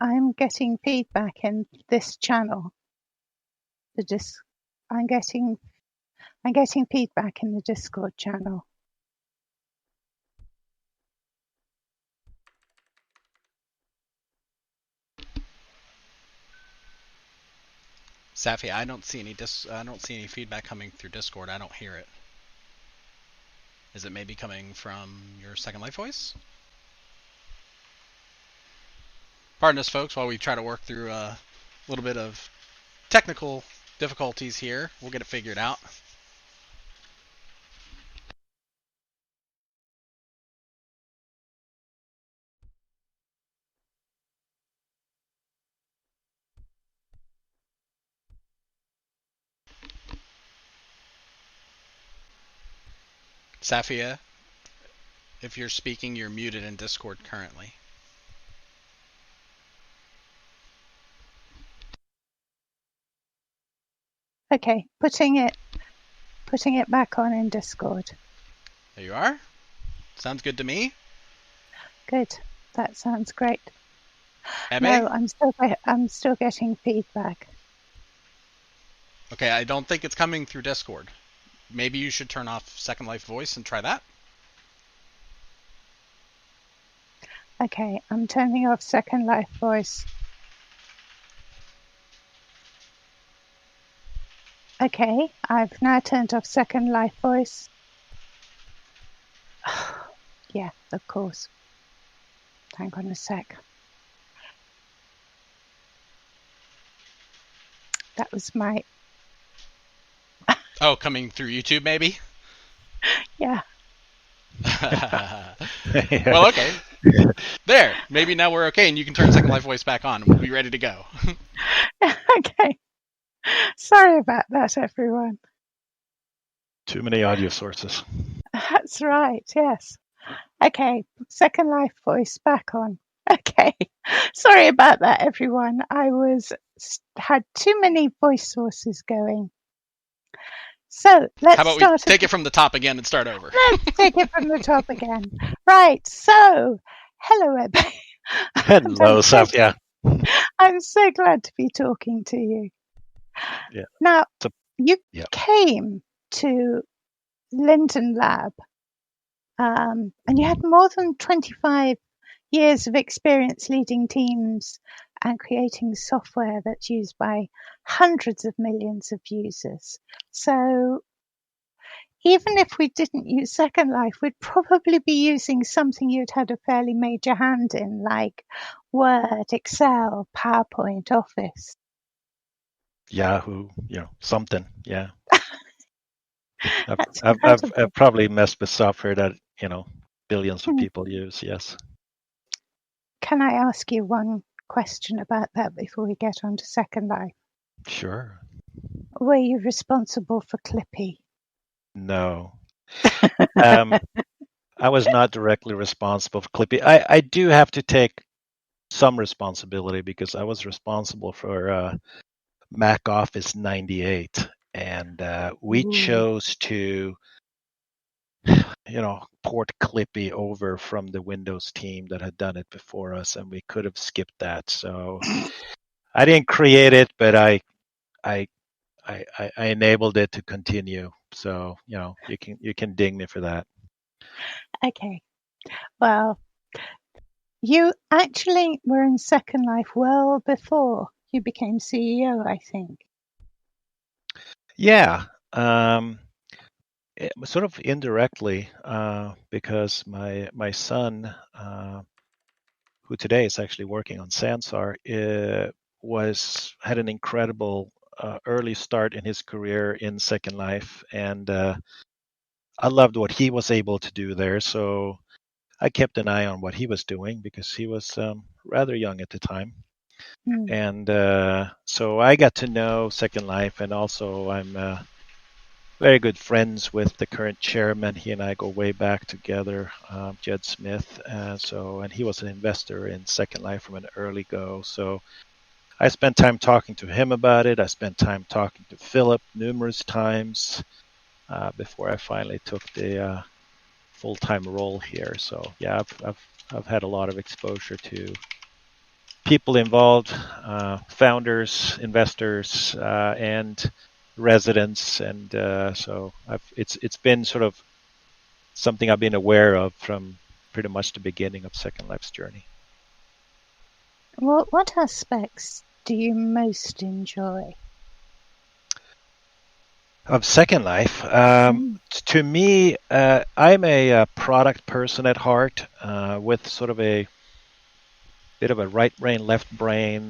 I'm getting feedback in this channel. I'm getting feedback in the Discord channel. Safi, I don't see any feedback coming through Discord. I don't hear it. Is it maybe coming from your Second Life voice? Pardon us, folks, while we try to work through a little bit of technical difficulties here. We'll get it figured out. Safia, if you're speaking, you're muted in Discord currently. Okay, putting it back on in Discord. There you are. Sounds good to me. Good. That sounds great. Ebbe? No, I'm still getting feedback. Okay, I don't think it's coming through Discord. Maybe you should turn off Second Life voice and try that. Okay, I'm turning off Second Life voice. Okay, I've now turned off Second Life voice. Yeah, of course. Hang on a sec. That was my... Oh, coming through YouTube, maybe? Yeah. Well, okay. There. Maybe now we're okay, and you can turn Second Life voice back on, and we'll be ready to go. Okay. Sorry about that, everyone. Too many audio sources. That's right, yes. Okay, Second Life voice back on. Okay. Sorry about that, everyone. I had too many voice sources going. So let's How about we take it from the top again and start over? Let's take it from the top again. Right. So, hello, Ebbe. Hello, Safia. I'm so glad to be talking to you. Yeah. Now, you came to Linden Lab, and you had more than 25 years of experience leading teams and creating software that's used by hundreds of millions of users. So even if we didn't use Second Life, we'd probably be using something you'd had a fairly major hand in, like Word, Excel, PowerPoint, Office. Yahoo, something, yeah. I've probably messed with software that, billions of people use, yes. Can I ask you one question about that before we get on to Second Life? Sure. Were you responsible for Clippy? No. I was not directly responsible for Clippy. I do have to take some responsibility because I was responsible for Mac Office 98, and we chose to port Clippy over from the Windows team that had done it before us, and we could have skipped that. So I didn't create it, but I enabled it to continue. So you can ding me for that. Okay. Well, you actually were in Second Life well before you became CEO, I think. Yeah. Sort of indirectly, because my son, who today is actually working on Sansar, had an incredible early start in his career in Second Life, and I loved what he was able to do there. So I kept an eye on what he was doing because he was rather young at the time. And so I got to know Second Life, and also I'm very good friends with the current chairman. He and I go way back together, Jed Smith. And he was an investor in Second Life from an early go. So I spent time talking to him about it. I spent time talking to Philip numerous times before I finally took the full-time role here. So yeah, I've had a lot of exposure to people involved, founders, investors, and residents, and so it's been sort of something I've been aware of from pretty much the beginning of Second Life's journey. What aspects do you most enjoy? Of Second Life, to me, I'm a product person at heart, with sort of a bit of a right brain, left brain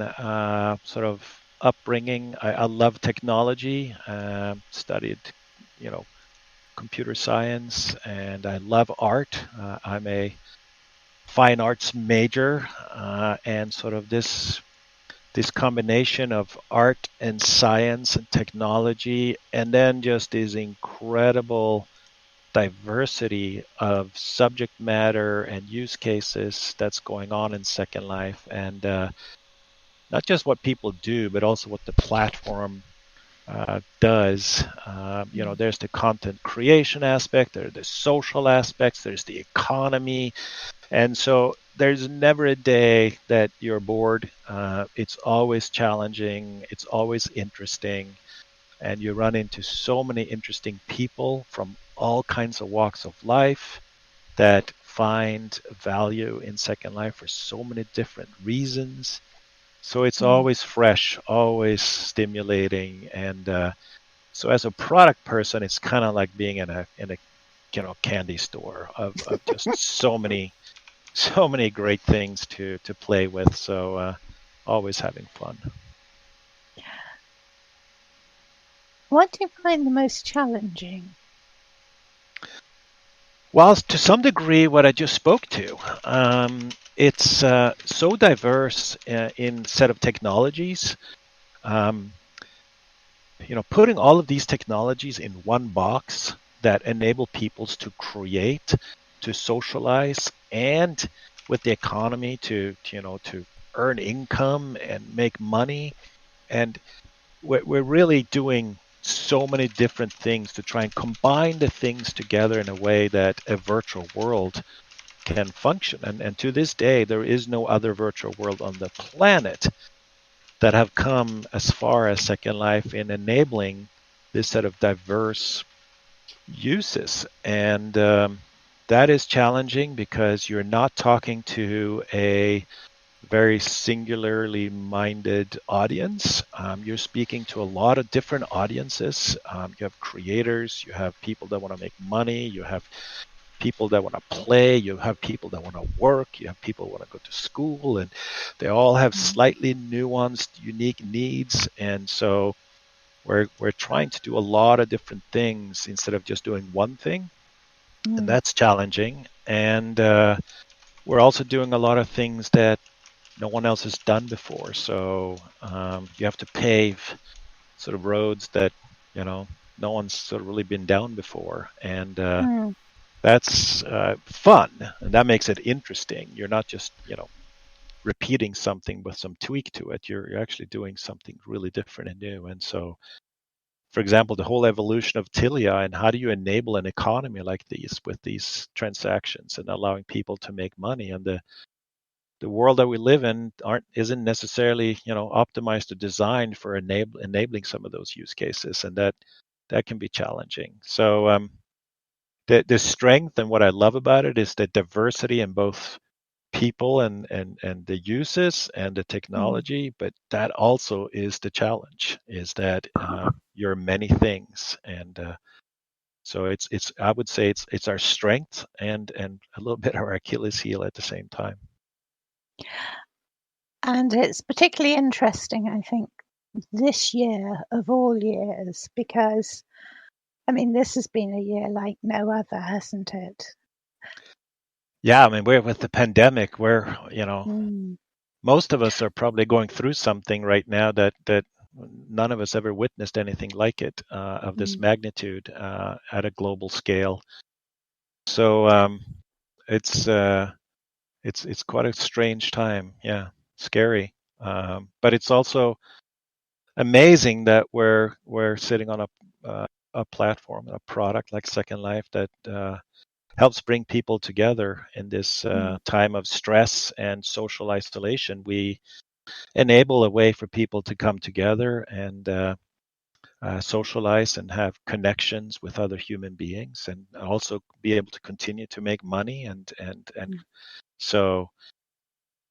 sort of upbringing. I love technology. Studied, you know, computer science, and I love art. I'm a fine arts major, and sort of this combination of art and science and technology, and then just this incredible diversity of subject matter and use cases that's going on in Second Life, and not just what people do, but also what the platform does. There's the content creation aspect, there are the social aspects, there's the economy, and so there's never a day that you're bored. It's always challenging, it's always interesting, and you run into so many interesting people from all kinds of walks of life that find value in Second Life for so many different reasons. So it's always fresh, always stimulating, and so as a product person, it's kind of like being in a candy store of just so many great things to play with. So always having fun. What do you find the most challenging? Well, to some degree, what I just spoke to, it's so diverse in set of technologies. Um, putting all of these technologies in one box that enable peoples to create, to socialize, and with the economy to earn income and make money. And we're really doing so many different things to try and combine the things together in a way that a virtual world can function. And to this day, there is no other virtual world on the planet that have come as far as Second Life in enabling this set of diverse uses. And that is challenging because you're not talking to a very singularly minded audience. You're speaking to a lot of different audiences. You have creators, you have people that want to make money, you have people that want to play, you have people that want to work, you have people who want to go to school, and they all have slightly nuanced, unique needs. And so we're trying to do a lot of different things instead of just doing one thing, and that's challenging. And we're also doing a lot of things that no one else has done before. So you have to pave sort of roads that no one's sort of really been down before, and that's fun, and that makes it interesting. You're not just repeating something with some tweak to it. You're actually doing something really different and new. And so, for example, the whole evolution of Tilia, and how do you enable an economy like these with these transactions and allowing people to make money, and the world that we live in isn't necessarily optimized or designed for enabling some of those use cases, and that can be challenging. So the strength and what I love about it is the diversity in both people and the uses and the technology, but that also is the challenge, is that you're many things. And so it's I would say it's our strength and a little bit our Achilles heel at the same time. And it's particularly interesting, I think, this year of all years, because this has been a year like no other, hasn't it? Yeah, I mean, we're with the pandemic, we're most of us are probably going through something right now that none of us ever witnessed anything like it, of this magnitude, at a global scale. So it's quite a strange time. Yeah, scary, but it's also amazing that we're sitting on a platform, a product like Second Life that helps bring people together in this time of stress and social isolation. We enable a way for people to come together and socialize and have connections with other human beings, and also be able to continue to make money. And so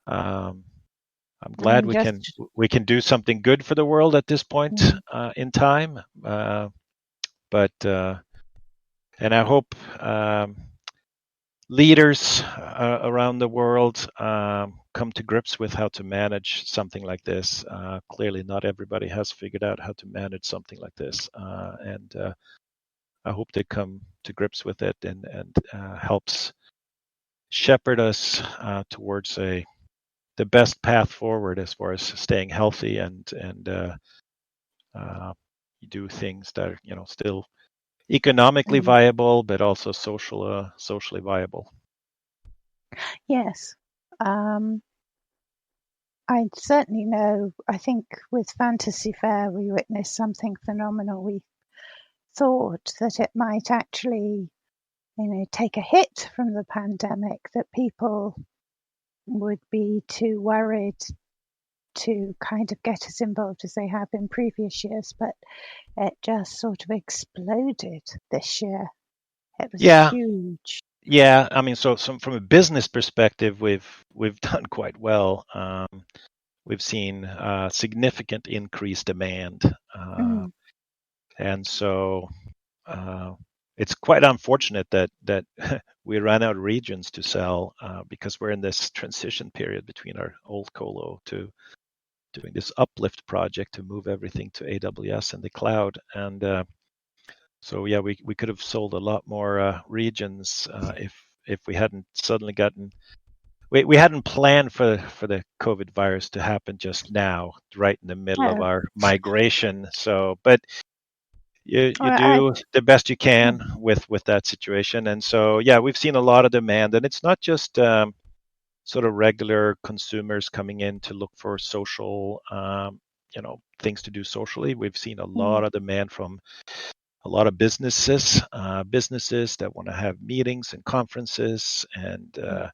I'm glad And we just can do something good for the world at this point in time. But and I hope leaders around the world come to grips with how to manage something like this. Clearly, not everybody has figured out how to manage something like this, and I hope they come to grips with it and helps shepherd us towards the best path forward as far as staying healthy and do things that are still economically viable, but also socially viable. Yes. I certainly know, I think with Fantasy Fair we witnessed something phenomenal. We thought that it might actually, take a hit from the pandemic, that people would be too worried to kind of get as involved as they have in previous years, but it just sort of exploded this year. It was huge. Yeah, I mean, so from a business perspective, we've done quite well. We've seen significant increased demand, and so it's quite unfortunate that we ran out of regions to sell because we're in this transition period between our old colo to doing this uplift project to move everything to AWS and the cloud. And so yeah, we could have sold a lot more regions if we hadn't suddenly gotten. We hadn't planned for the COVID virus to happen just now, right in the middle of our migration. So, but you do the best you can with that situation. And so yeah, we've seen a lot of demand, and it's not just sort of regular consumers coming in to look for social things to do socially. We've seen a lot of demand from a lot of businesses that want to have meetings and conferences, and a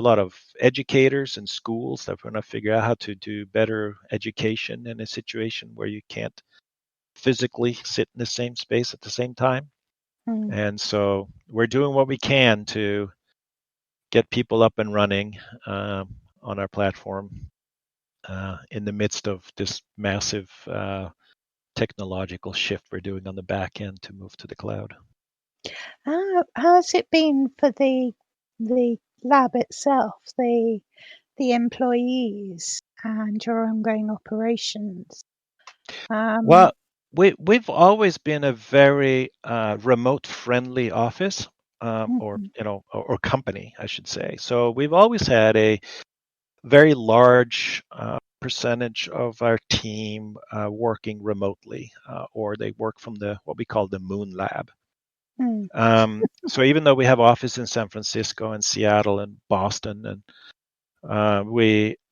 lot of educators and schools that want to figure out how to do better education in a situation where you can't physically sit in the same space at the same time. And so we're doing what we can to get people up and running on our platform in the midst of this massive technological shift we're doing on the back end to move to the cloud. How has it been for the lab itself, the employees, and your ongoing operations? Well, we've always been a very remote friendly office, or company, I should say. So we've always had a very large percentage of our team working remotely, or they work from what we call the Moon Lab. So even though we have offices in San Francisco and Seattle and Boston and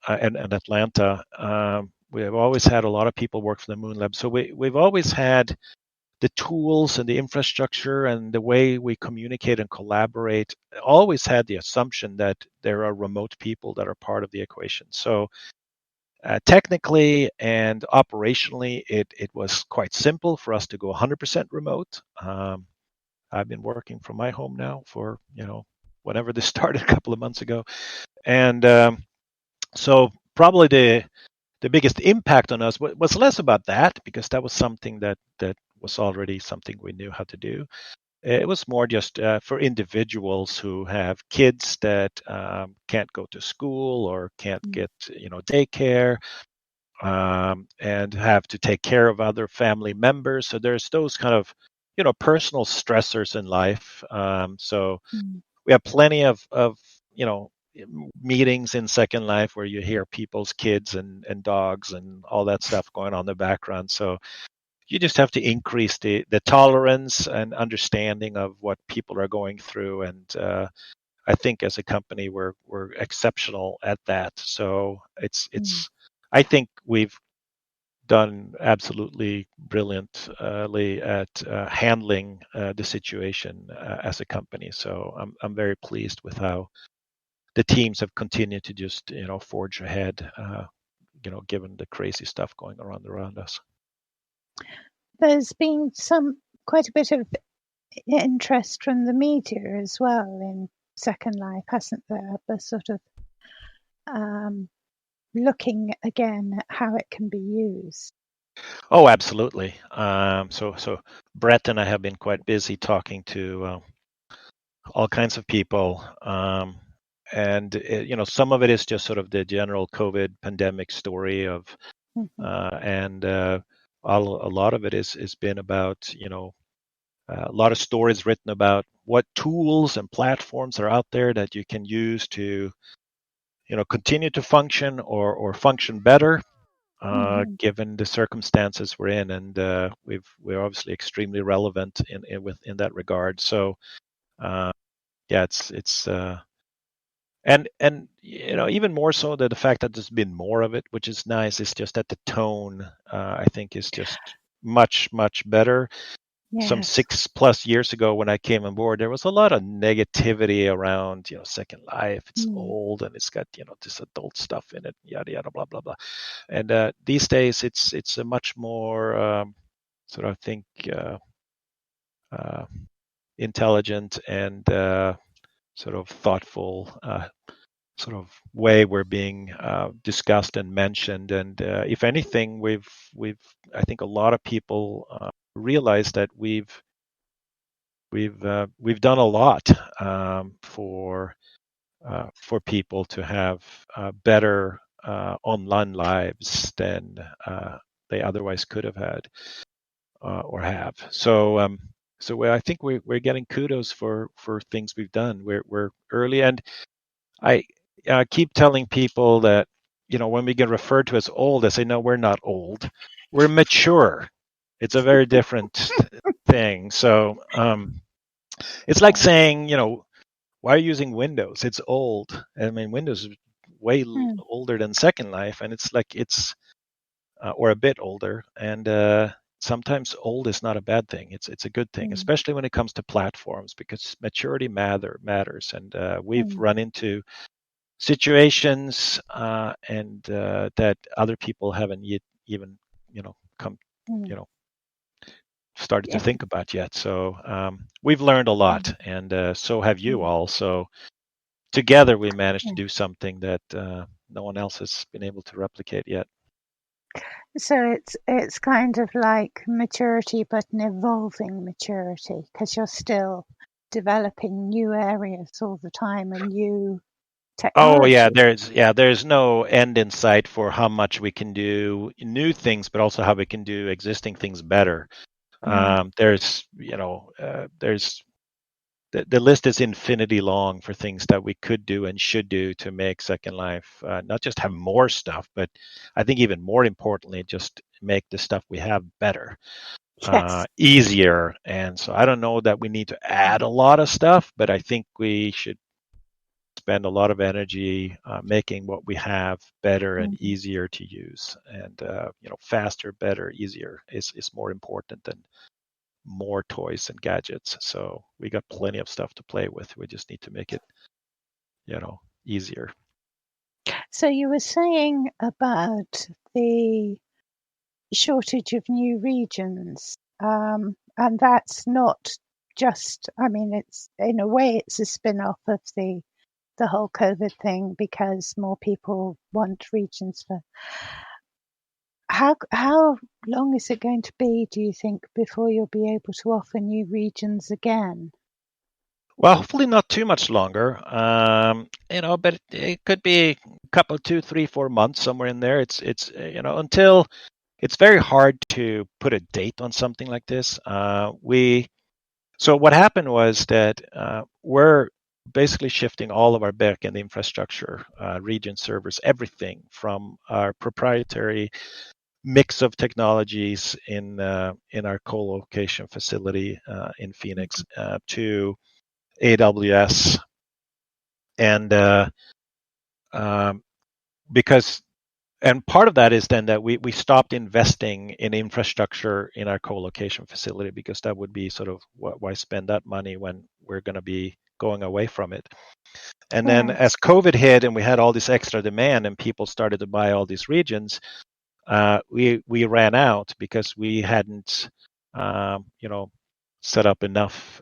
and Atlanta, we have always had a lot of people work for the Moon Lab. So we've always had the tools and the infrastructure and the way we communicate and collaborate, always had the assumption that there are remote people that are part of the equation. So technically and operationally, it was quite simple for us to go 100% remote. I've been working from my home now for, whenever this started a couple of months ago. And so probably the biggest impact on us was less about that, because that was something that was already something we knew how to do. It was more just for individuals who have kids that can't go to school or can't get daycare, and have to take care of other family members. So there's those kind of personal stressors in life. So we have plenty of meetings in Second Life where you hear people's kids and dogs and all that stuff going on in the background. So you just have to increase the tolerance and understanding of what people are going through. And I think as a company, we're exceptional at that. So it's I think we've done absolutely brilliantly at handling the situation as a company. So I'm very pleased with how the teams have continued to just forge ahead. Given the crazy stuff going around us. There's been quite a bit of interest from the media as well in Second Life, hasn't there? The sort of looking again at how it can be used. Oh, absolutely. So Brett and I have been quite busy talking to all kinds of people, and some of it is just sort of the general COVID pandemic story of, and a lot of it is been about a lot of stories written about what tools and platforms are out there that you can use to continue to function or function better given the circumstances we're in, and we're obviously extremely relevant in that regard. So yeah, it's and even more so that the fact that there's been more of it, which is nice, is just that the tone I think is just much better. Some Yes. 6+ years ago when I came on board, there was a lot of negativity around, Second Life. It's old and it's got, this adult stuff in it, yada yada, blah blah blah. And these days, it's a much more sort of, I think, intelligent and sort of thoughtful sort of way we're being discussed and mentioned. And if anything, we've I think a lot of people realize that we've done a lot for people to have better online lives than they otherwise could have had or have. So I think we're getting kudos for things we've done. We're early, and I keep telling people that when we get referred to as old, I say no, we're not old. We're mature. It's a very different thing. So it's like saying, why are you using Windows? It's old. I mean, Windows is way older than Second Life, and it's like or a bit older. And sometimes old is not a bad thing. It's a good thing, especially when it comes to platforms, because maturity matters. And we've run into situations and that other people haven't yet even come started to think about yet. So we've learned a lot, and so have you all. So together we managed to do something that no one else has been able to replicate yet. So it's kind of like maturity, but an evolving maturity, because you're still developing new areas all the time and new technology. Oh yeah, there's no end in sight for how much we can do new things, but also how we can do existing things better. There's the list is infinity long for things that we could do and should do to make Second Life not just have more stuff, but I think even more importantly, just make the stuff we have better, easier. And so I don't know that we need to add a lot of stuff, but I think we should spend a lot of energy making what we have better and easier to use. And faster, better, easier is more important than more toys and gadgets. So we got plenty of stuff to play with. We just need to make it, easier. So you were saying about the shortage of new regions, and that's not just, I mean, it's in a way it's a spin-off of the whole COVID thing, because more people want regions for. How long is it going to be, do you think, before you'll be able to offer new regions again? Well, hopefully not too much longer. But it could be a couple, 2, 3, 4 months, somewhere in there. It's until it's very hard to put a date on something like this. So what happened was that we're basically shifting all of our backend infrastructure, region servers, everything from our proprietary mix of technologies in our co-location facility in Phoenix to AWS, and because and part of that is then that we stopped investing in infrastructure in our co-location facility, because that would be sort of why spend that money when we're going to be going away from it. And then Right. as COVID hit and we had all this extra demand and people started to buy all these regions, we ran out because we hadn't set up enough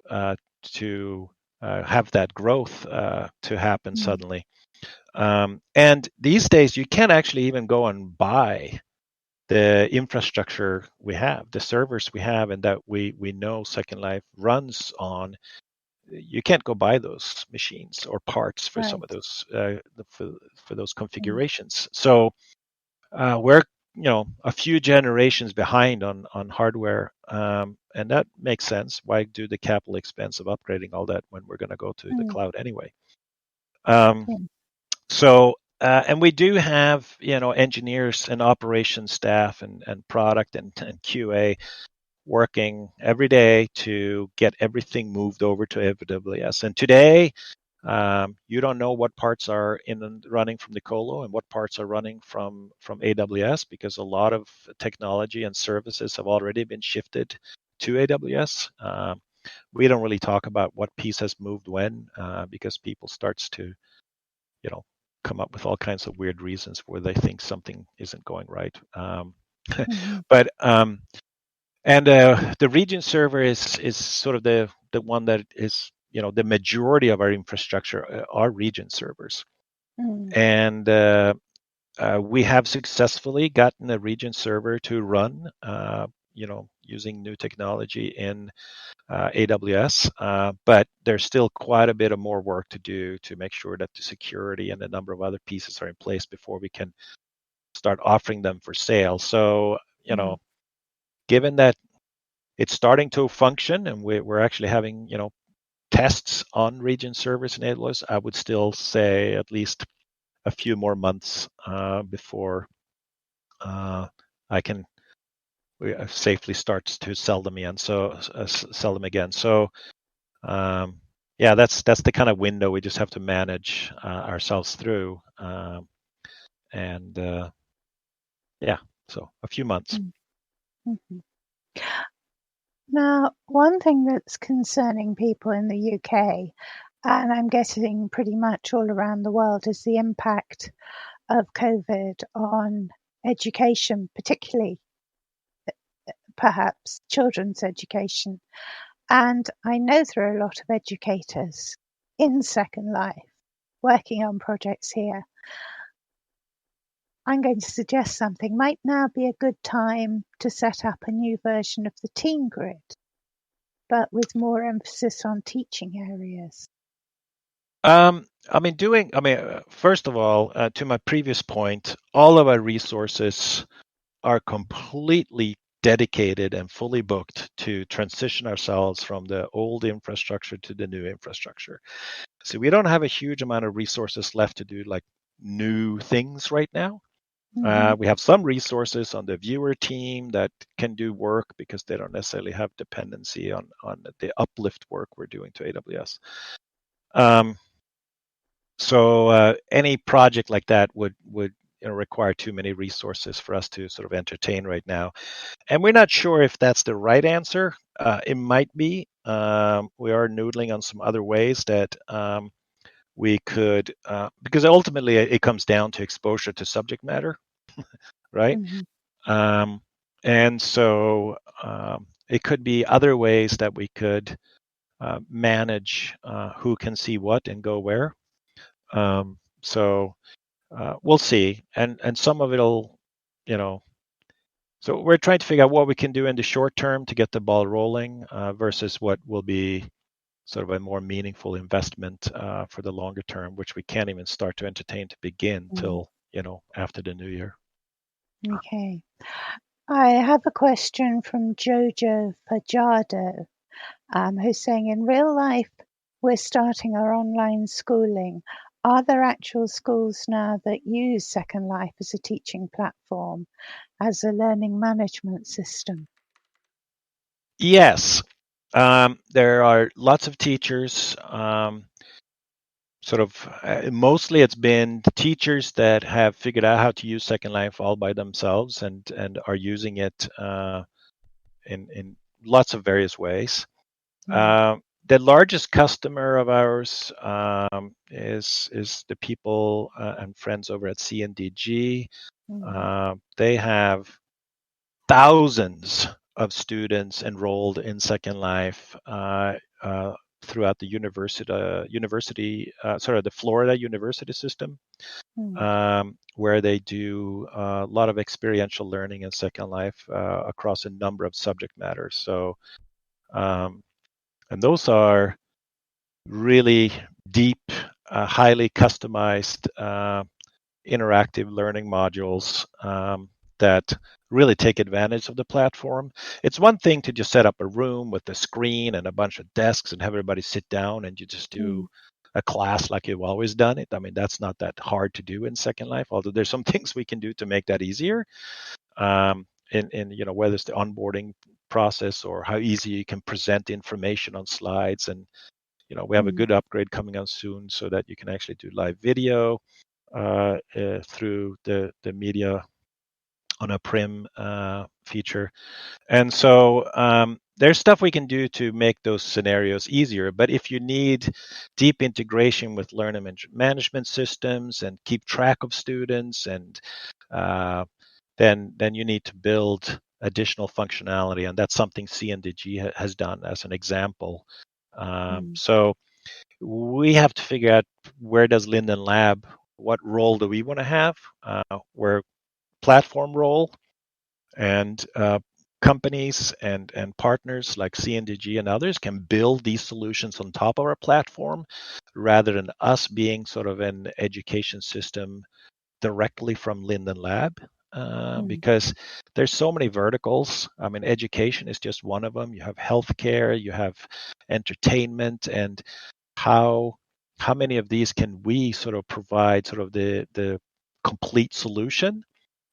to have that growth to happen suddenly. And these days, you can't actually even go and buy the infrastructure we have, the servers we have, and that we know Second Life runs on. You can't go buy those machines or parts for some of Right. those for those configurations. So we're a few generations behind on hardware, and that makes sense. Why do the capital expense of upgrading all that when we're going to go to the cloud anyway? So, and we do have, engineers and operations staff and product and QA working every day to get everything moved over to AWS. And today, you don't know what parts are running from the colo and what parts are running from AWS, because a lot of technology and services have already been shifted to AWS. We don't really talk about what piece has moved when, because people starts to come up with all kinds of weird reasons where they think something isn't going right. But and the region server is sort of the one that is the majority of our infrastructure are region servers, and we have successfully gotten a region server to run using new technology in AWS, but there's still quite a bit of more work to do to make sure that the security and a number of other pieces are in place before we can start offering them for sale. So, given that it's starting to function and we're actually having, tests on region servers in AWS, I would still say at least a few more months before I can safely start to sell them again. So yeah, that's the kind of window we just have to manage ourselves through, and yeah, so a few months. Now, one thing that's concerning people in the UK, and I'm guessing pretty much all around the world, is the impact of COVID on education, particularly perhaps children's education. And I know there are a lot of educators in Second Life working on projects here. I'm going to suggest something. Might now be a good time to set up a new version of the Team Grid, but with more emphasis on teaching areas. First of all, to my previous point, all of our resources are completely dedicated and fully booked to transition ourselves from the old infrastructure to the new infrastructure. So we don't have a huge amount of resources left to do like new things right now. We have some resources on the viewer team that can do work because they don't necessarily have dependency on the uplift work we're doing to AWS. So any project like that would require too many resources for us to sort of entertain right now, and we're not sure if that's the right answer. It might be. We are noodling on some other ways that we could, because ultimately it comes down to exposure to subject matter, right? And so it could be other ways that we could manage who can see what and go where. So we'll see, and some of it'll, So we're trying to figure out what we can do in the short term to get the ball rolling versus what will be sort of a more meaningful investment for the longer term, which we can't even start to entertain to begin till after the new year. Okay. I have a question from Jojo Fajardo, who's saying, in real life, we're starting our online schooling. Are there actual schools now that use Second Life as a teaching platform, as a learning management system? Yes. There are lots of teachers sort of mostly it's been teachers that have figured out how to use Second Life all by themselves and are using it in lots of various ways. The largest customer of ours is the people and friends over at CNDG. They have thousands of students enrolled in Second Life throughout the the Florida university system, where they do a lot of experiential learning in Second Life across a number of subject matters. So, and those are really deep, highly customized, interactive learning modules that really take advantage of the platform. It's one thing to just set up a room with a screen and a bunch of desks and have everybody sit down and you just do a class like you've always done it. I mean, that's not that hard to do in Second Life, although there's some things we can do to make that easier. In whether it's the onboarding process or how easy you can present information on slides. And we have a good upgrade coming out soon so that you can actually do live video through the media on a prim feature. And so there's stuff we can do to make those scenarios easier. But if you need deep integration with learning management systems and keep track of students, and then you need to build additional functionality. And that's something CNDG has done as an example. So we have to figure out, where does Linden Lab, what role do we want to have? We're platform role, and companies and partners like CNDG and others can build these solutions on top of our platform rather than us being sort of an education system directly from Linden Lab. Because there's so many verticals. I mean, education is just one of them. You have healthcare, you have entertainment, and how many of these can we sort of provide sort of the complete solution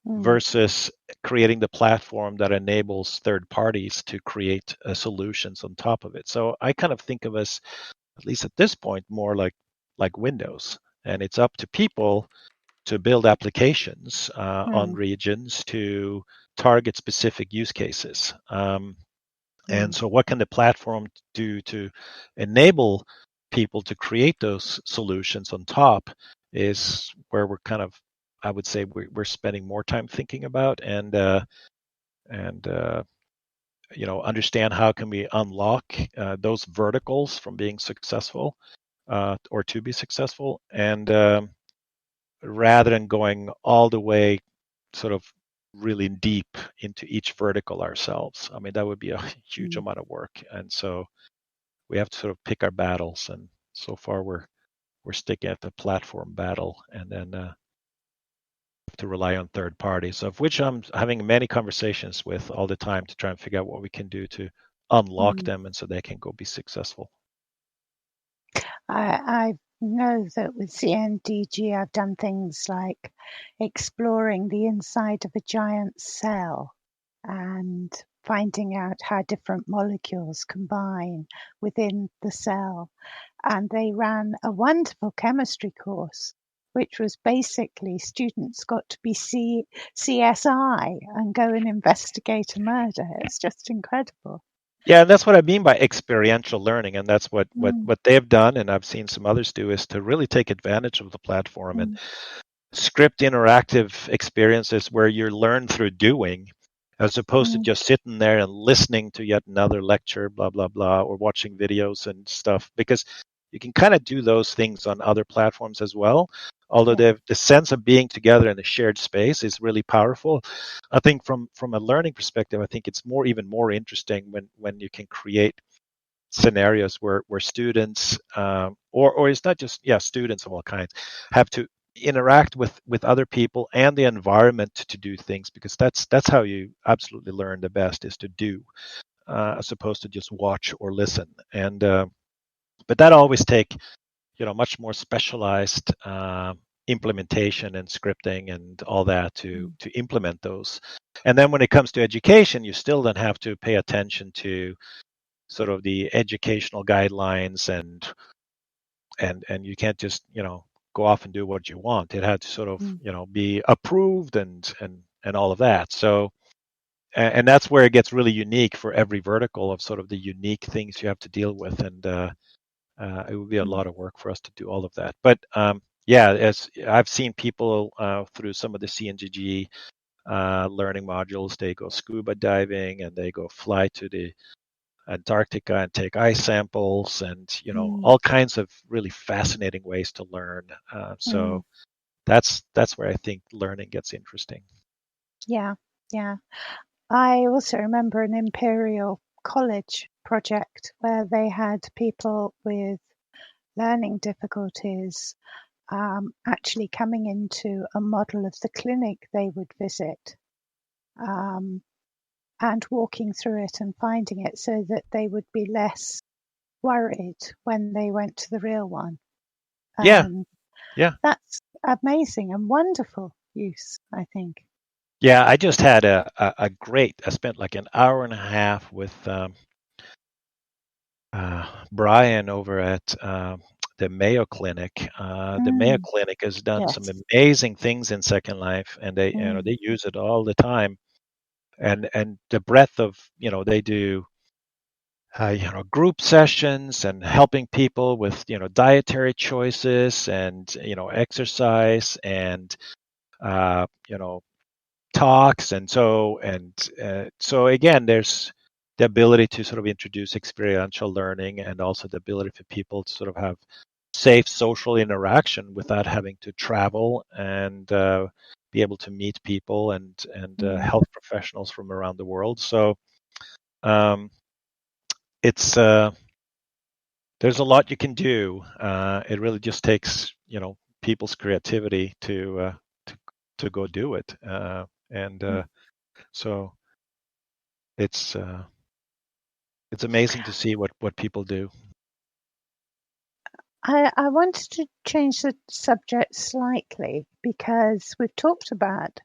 versus creating the platform that enables third parties to create solutions on top of it. So I kind of think of us, at least at this point, more like Windows, and it's up to people to build applications on regions to target specific use cases. And so what can the platform do to enable people to create those solutions on top is where we're kind of, I would say, we're spending more time thinking about, and understand how can we unlock those verticals from being successful or to be successful, and rather than going all the way sort of really deep into each vertical ourselves. I mean, that would be a huge amount of work, and so we have to sort of pick our battles. And so far, we're sticking at the platform battle, and then to rely on third parties, of which I'm having many conversations with all the time to try and figure out what we can do to unlock them, and so they can go be successful. I know that with CNDG, I've done things like exploring the inside of a giant cell and finding out how different molecules combine within the cell. And they ran a wonderful chemistry course, which was basically students got to be CSI and go and investigate a murder. It's just incredible. Yeah, and that's what I mean by experiential learning, and that's what they've done, and I've seen some others do, is to really take advantage of the platform and script interactive experiences where you learn through doing, as opposed to just sitting there and listening to yet another lecture, blah, blah, blah, or watching videos and stuff, because you can kind of do those things on other platforms as well. Although the sense of being together in a shared space is really powerful. I think from a learning perspective, I think it's even more interesting when you can create scenarios where students or it's not just students of all kinds have to interact with other people and the environment to do things, because that's how you absolutely learn the best, is to do as opposed to just watch or listen. And but that always take much more specialized implementation and scripting and all that to implement those. And then when it comes to education, you still then have to pay attention to sort of the educational guidelines and and you can't just go off and do what you want. It had to sort of be approved and all of that. So and that's where it gets really unique for every vertical of sort of the unique things you have to deal with, and it would be a lot of work for us to do all of that. But yeah, as I've seen people through some of the CNGG learning modules, they go scuba diving and they go fly to the Antarctica and take ice samples, and all kinds of really fascinating ways to learn. So that's where I think learning gets interesting. Yeah. I also remember an Imperial College project where they had people with learning difficulties actually coming into a model of the clinic they would visit, and walking through it and finding it so that they would be less worried when they went to the real one. Yeah. That's amazing and wonderful use, I think. Yeah, I just had a great, I spent like an hour and a half with Brian over at the Mayo Clinic. The Mayo Clinic has done some amazing things in Second Life, and they they use it all the time. And the breadth of they do group sessions and helping people with dietary choices and exercise and talks, and so again, there's the ability to sort of introduce experiential learning, and also the ability for people to sort of have safe social interaction without having to travel, and be able to meet people and health professionals from around the world. So it's there's a lot you can do. It really just takes people's creativity to go do it, and so it's amazing to see what people do. I wanted to change the subject slightly because we've talked about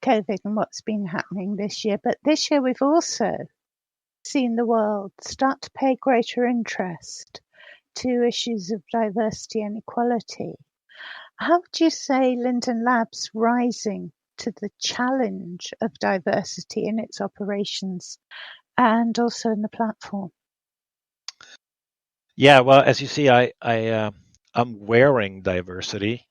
COVID and what's been happening this year, but this year we've also seen the world start to pay greater interest to issues of diversity and equality. How would you say Linden Lab's rising to the challenge of diversity in its operations and also in the platform? Yeah, well, as you see, I'm wearing diversity.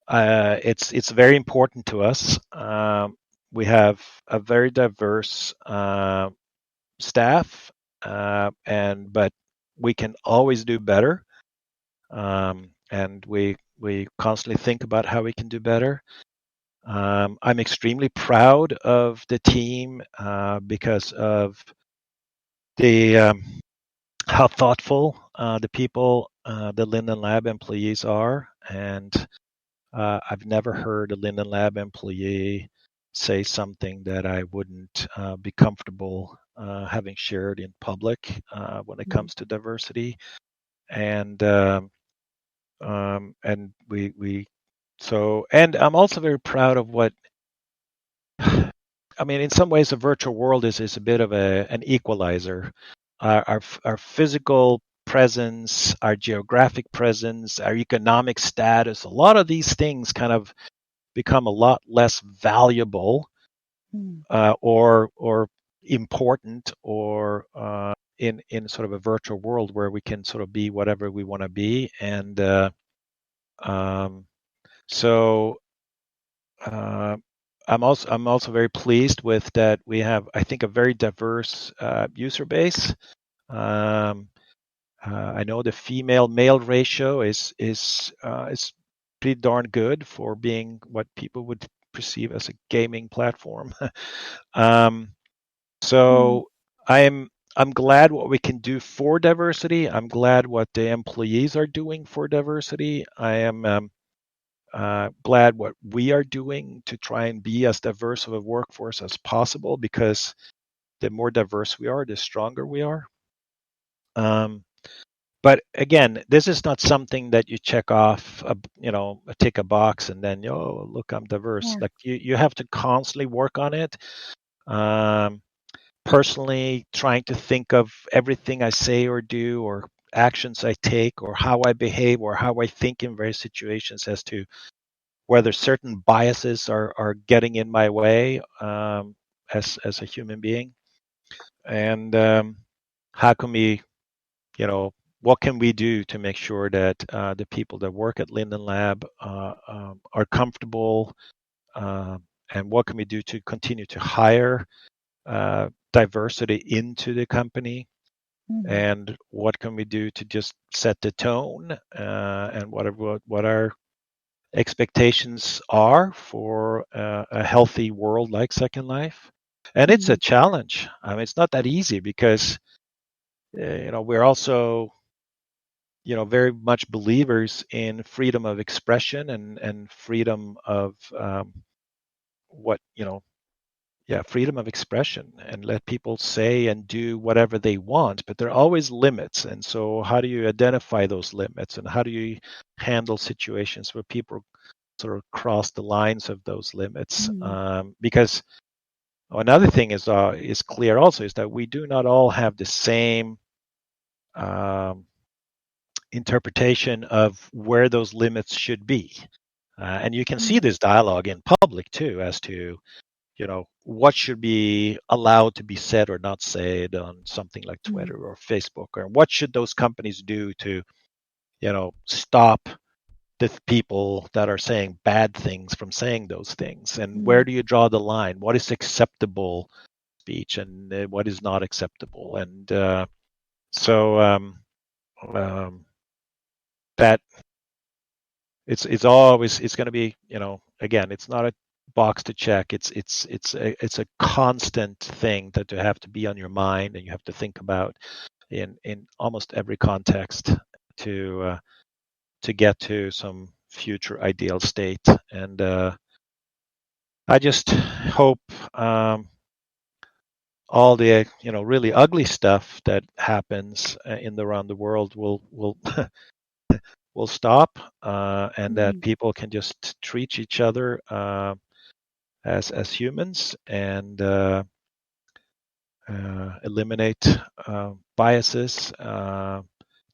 It's very important to us. We have a very diverse staff, but we can always do better, and we constantly think about how we can do better. I'm extremely proud of the team because of the how thoughtful the people, the Linden Lab employees are, and I've never heard a Linden Lab employee say something that I wouldn't be comfortable having shared in public when it comes to diversity, and we so, and I'm also very proud of what. I mean, in some ways, the virtual world is a bit of an equalizer. Our physical presence, our geographic presence, our economic status, a lot of these things kind of become a lot less valuable or important, or in sort of a virtual world where we can sort of be whatever we want to be, and so. I'm also very pleased with that we have, I think, a very diverse user base. I know the female male ratio is pretty darn good for being what people would perceive as a gaming platform. So I'm glad what we can do for diversity. I'm glad what the employees are doing for diversity. I am glad what we are doing to try and be as diverse of a workforce as possible, because the more diverse we are, the stronger we are. But again, this is not something that you check off, tick a box and then, oh, look, I'm diverse. Like you have to constantly work on it. Personally, trying to think of everything I say or do, or actions I take or how I behave or how I think in various situations as to whether certain biases are getting in my way as a human being, and how can we, what can we do to make sure that the people that work at Linden Lab are comfortable, uh, and what can we do to continue to hire diversity into the company, and what can we do to just set the tone, and what our expectations are for a healthy world like Second Life. And it's a challenge. I mean, it's not that easy because we're also very much believers in freedom of expression and freedom of what freedom of expression, and let people say and do whatever they want, but there are always limits. And so how do you identify those limits, and how do you handle situations where people sort of cross the lines of those limits? Because another thing is clear also, is that we do not all have the same interpretation of where those limits should be. And you can see this dialogue in public too, as to what should be allowed to be said or not said on something like Twitter or Facebook, or what should those companies do to stop the people that are saying bad things from saying those things, and where do you draw the line? What is acceptable speech, and what is not acceptable? And so that it's always, it's going to be, again, it's not a box to check. It's a constant thing that you have to be on your mind, and you have to think about in almost every context to get to some future ideal state. And I just hope all the really ugly stuff that happens around the world will will stop, and that people can just treat each other as humans, and eliminate biases,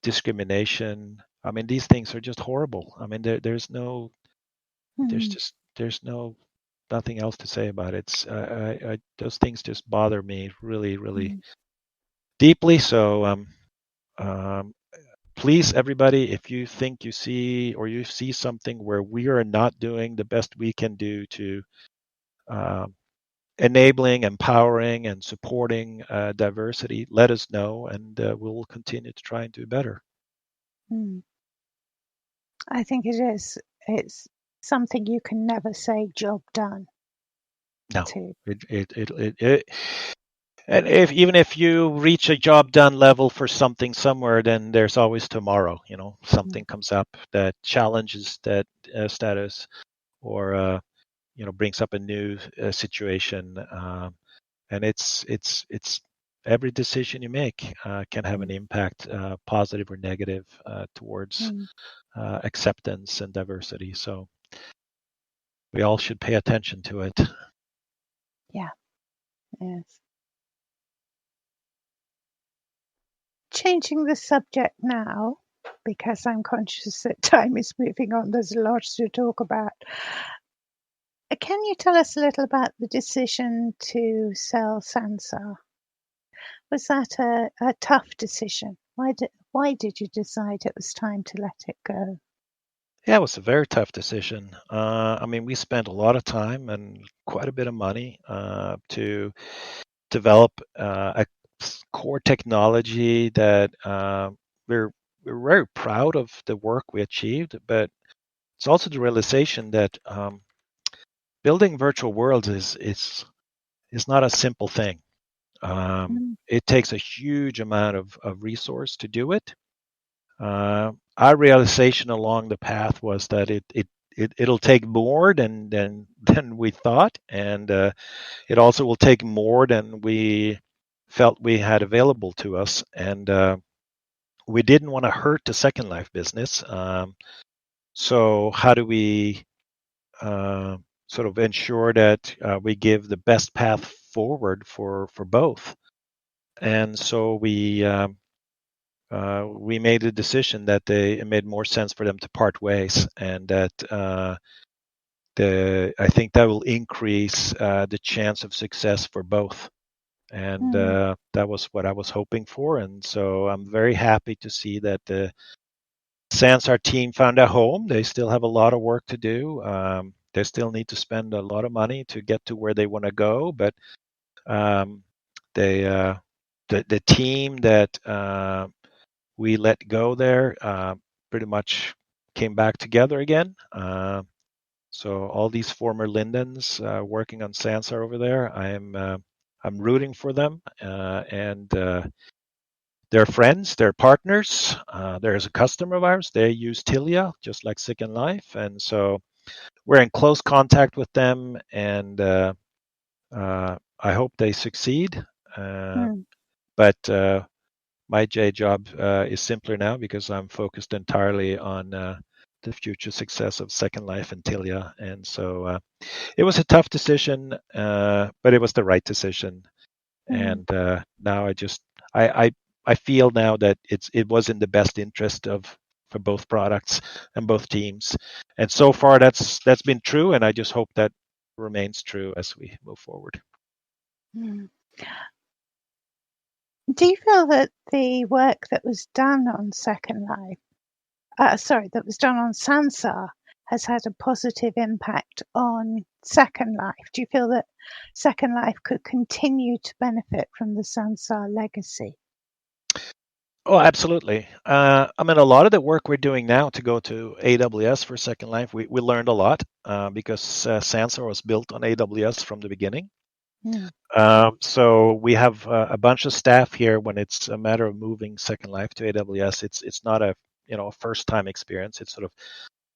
discrimination. I mean, these things are just horrible. I mean, there's nothing else to say about it. Those things just bother me really, really deeply. So please, everybody, if you think you see something where we are not doing the best we can do to enabling, empowering, and supporting diversity, let us know, and we'll continue to try and do better. I think it is. It's something you can never say job done. No, and even if you reach a job done level for something somewhere, then there's always tomorrow. Something comes up that challenges that status, or brings up a new situation, and it's every decision you make can have an impact, positive or negative, towards acceptance and diversity. So we all should pay attention to it. Yeah. Yes. Changing the subject now, because I'm conscious that time is moving on. There's a lot to talk about. Can you tell us a little about the decision to sell Sansar? Was that a tough decision? Why did you decide it was time to let it go? Yeah, it was a very tough decision. I mean, we spent a lot of time and quite a bit of money to develop a core technology that we're very proud of the work we achieved, but it's also the realization that building virtual worlds is not a simple thing. It takes a huge amount of resource to do it. Our realization along the path was that it'll take more than we thought, and it also will take more than we felt we had available to us, and we didn't want to hurt the Second Life business. So how do we sort of ensure that we give the best path forward for both? And so we we made a decision that it made more sense for them to part ways, and that I think that will increase the chance of success for both. And that was what I was hoping for. And so I'm very happy to see that the Sansar team found a home. They still have a lot of work to do. They still need to spend a lot of money to get to where they want to go, but um, they the team that we let go there pretty much came back together again. So all these former Lindens working on Sansar over there, I'm rooting for them, and they're friends, they're partners. There's a customer of ours. They use Tilia just like Second Life, and so we're in close contact with them, and I hope they succeed. But my J job is simpler now because I'm focused entirely on the future success of Second Life and Tilia, and so it was a tough decision, but it was the right decision. And now I feel now that it was in the best interest of for both products and both teams, and so far that's been true, and I just hope that remains true as we move forward. Do you feel that the work that was done on Second Life, that was done on Sansar, has had a positive impact on Second Life? Do you feel that Second Life could continue to benefit from the Sansar legacy? Oh, absolutely. I mean, a lot of the work we're doing now to go to AWS for Second Life, we learned a lot because Sansar was built on AWS from the beginning. So we have a bunch of staff here. When it's a matter of moving Second Life to AWS, it's not a first time experience. It's sort of,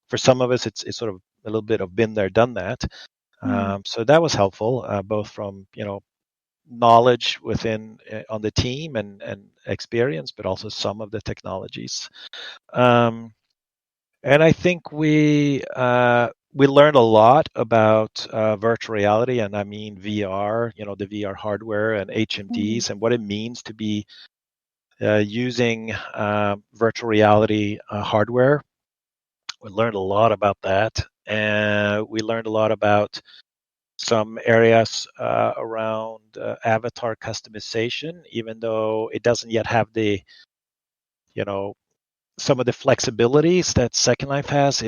for some of us, it's sort of a little bit of been there, done that. So that was helpful, both from knowledge within on the team and experience, but also some of the technologies. And I think we learned a lot about virtual reality, and I mean VR, the VR hardware and HMDs, and what it means to be using virtual reality hardware. We learned a lot about that, and we learned a lot about some areas around avatar customization, even though it doesn't yet have the, some of the flexibilities that Second Life has.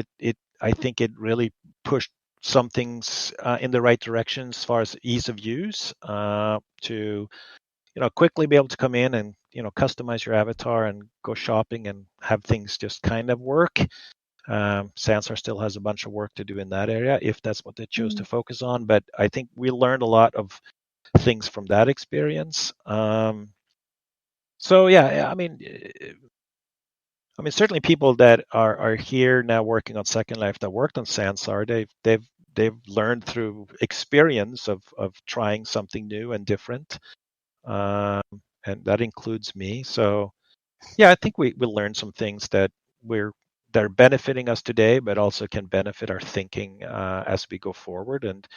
I think it really pushed some things in the right direction as far as ease of use to quickly be able to come in and customize your avatar and go shopping and have things just kind of work. Sansar still has a bunch of work to do in that area if that's what they chose to focus on, but I think we learned a lot of things from that experience. So yeah, I mean, certainly people that are here now working on Second Life that worked on Sansar, they've learned through experience of trying something new and different, and that includes me. So yeah, I think we learned some things that are benefiting us today, but also can benefit our thinking as we go forward. And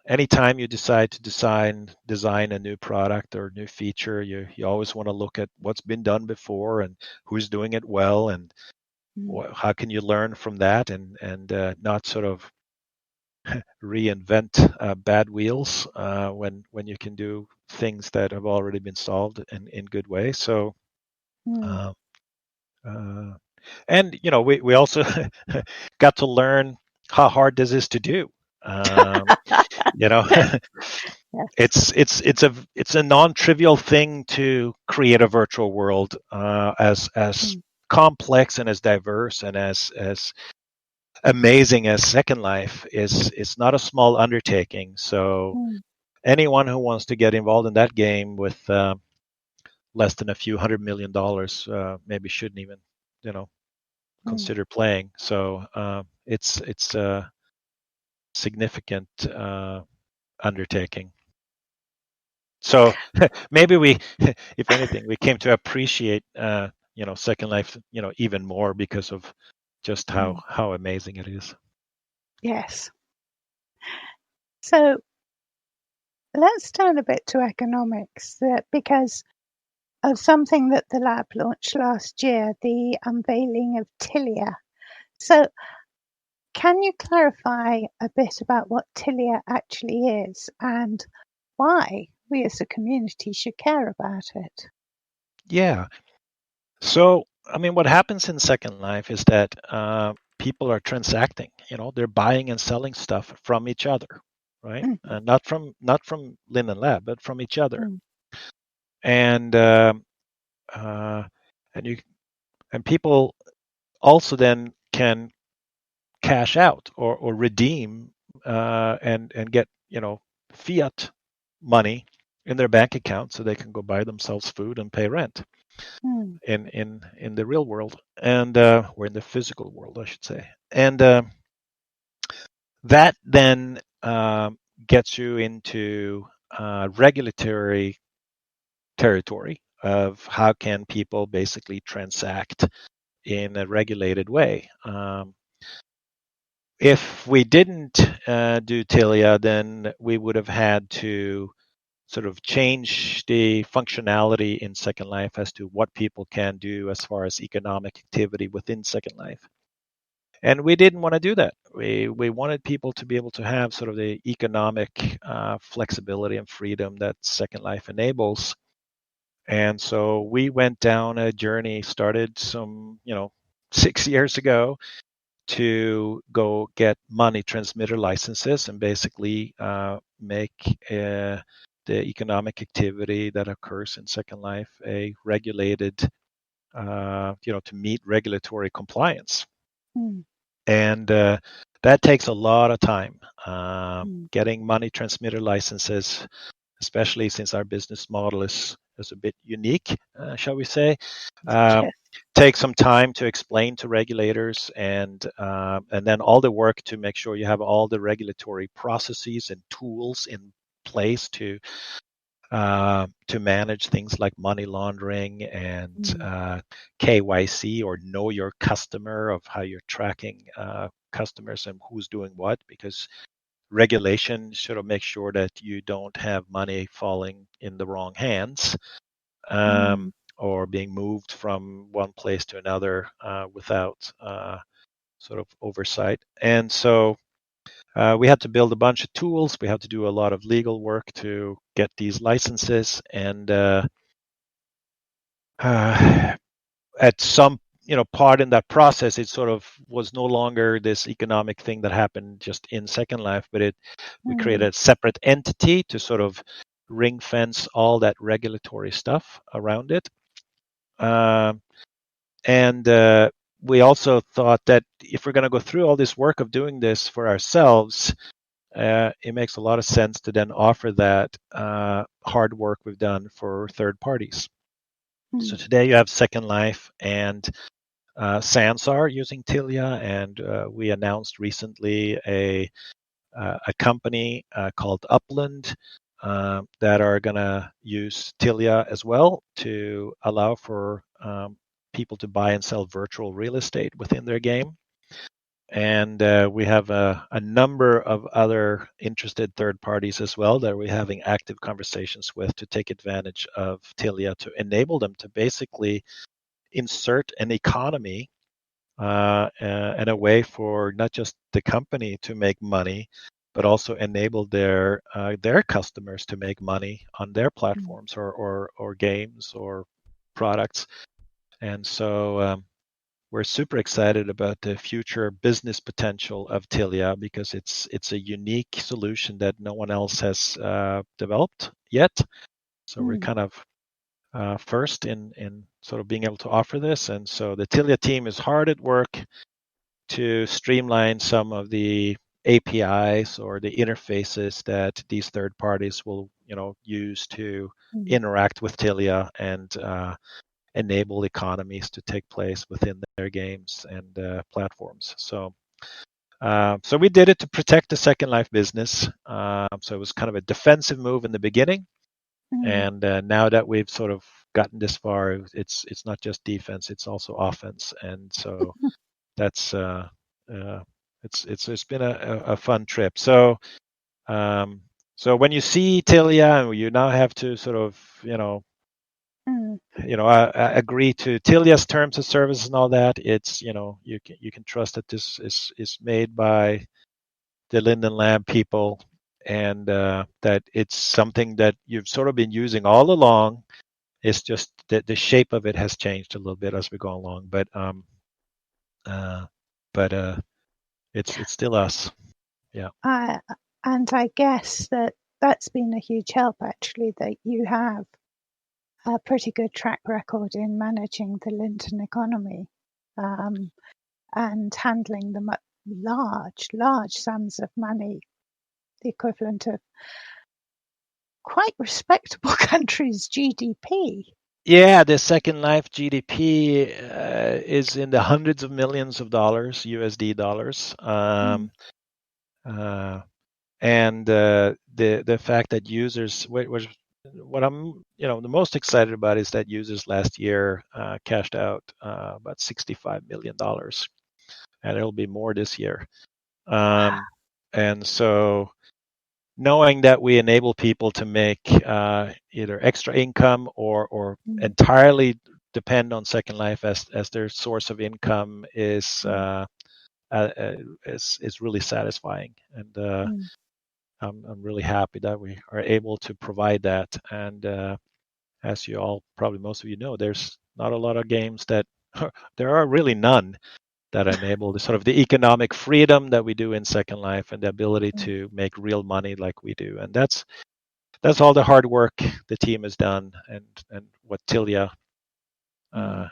anytime you decide to design a new product or new feature, you always want to look at what's been done before and who's doing it well, and how can you learn from that, and not sort of reinvent bad wheels when you can do things that have already been solved in good ways. So and we also got to learn how hard this is to do. It's a non-trivial thing to create a virtual world as complex and as diverse and as amazing as Second Life is. It's not a small undertaking. So anyone who wants to get involved in that game with less than a few $100 million maybe shouldn't even consider playing. So it's a significant undertaking. So maybe we, if anything, we came to appreciate Second Life even more because of just how amazing it is. Yes. So let's turn a bit to economics, because of something that the lab launched last year, the unveiling of Tilia. So can you clarify a bit about what Tilia actually is and why we as a community should care about it? Yeah. So, I mean, what happens in Second Life is that people are transacting. They're buying and selling stuff from each other, right? Mm, Not from Linden Lab, but from each other. mm, And uh, and you and people also then can cash out or redeem and get fiat money in their bank account so they can go buy themselves food and pay rent mm, in the real world, and or in the physical world, I should say. And that then gets you into regulatory territory of how can people basically transact in a regulated way. If we didn't do Tilia, then we would have had to sort of change the functionality in Second Life as to what people can do as far as economic activity within Second Life. And we didn't want to do that. We wanted people to be able to have sort of the economic flexibility and freedom that Second Life enables. And so we went down a journey, started 6 years ago, to go get money transmitter licenses and basically make the economic activity that occurs in Second Life a regulated, to meet regulatory compliance. mm, And that takes a lot of time. mm. Getting money transmitter licenses, especially since our business model is a bit unique, shall we say, uh, Yes. take some time to explain to regulators, and then all the work to make sure you have all the regulatory processes and tools in place to manage things like money laundering and Mm, KYC, or know your customer, of how you're tracking customers and who's doing what, because regulation sort of makes sure that you don't have money falling in the wrong hands, mm, or being moved from one place to another without sort of oversight. And so we had to build a bunch of tools. We had to do a lot of legal work to get these licenses, and at some part in that process, it sort of was no longer this economic thing that happened just in Second Life, but we mm, created a separate entity to sort of ring fence all that regulatory stuff around it. Um, and we also thought that if we're going to go through all this work of doing this for ourselves, it makes a lot of sense to then offer that hard work we've done for third parties. So mm, today you have Second Life and Sansar using Tilia, and we announced recently a company called Upland that are going to use Tilia as well to allow for people to buy and sell virtual real estate within their game. And we have a number of other interested third parties as well that we're having active conversations with to take advantage of Tilia to enable them to basically insert an economy and a way for not just the company to make money, but also enable their customers to make money on their mm, platforms or games or products. And so we're super excited about the future business potential of Tilia, because it's a unique solution that no one else has developed yet. So we're mm, kind of first in sort of being able to offer this. And so the Tilia team is hard at work to streamline some of the APIs or the interfaces that these third parties will use to mm, interact with Tilia and enable economies to take place within their games and platforms. So we did it to protect the Second Life business. So it was kind of a defensive move in the beginning, mm. and now that we've sort of gotten this far, it's not just defense; it's also offense. And so that's uh, it's been a fun trip. Um, so when you see Tilia, and you now have to sort of I agree to Tilia's terms of service and all that. It's you can trust that this is made by the Linden Lab people, and that it's something that you've sort of been using all along. It's just that the shape of it has changed a little bit as we go along, but uh, but it's still us. Yeah. And I guess that's been a huge help, actually, that you have a pretty good track record in managing the Linden economy, and handling the large sums of money, the equivalent of quite respectable countries' GDP. Yeah, the Second Life GDP is in the hundreds of millions of dollars, USD dollars. And the fact that users, what I'm the most excited about is that users last year cashed out about $65 million, and it'll be more this year. And so knowing that we enable people to make either extra income or entirely depend on Second Life as their source of income is really satisfying, and I'm really happy that we are able to provide that. And as you all, probably most of you know, there's not a lot of games that there are really none that enable the sort of the economic freedom that we do in Second Life and the ability to make real money like we do. And that's all the hard work the team has done, and what Tilia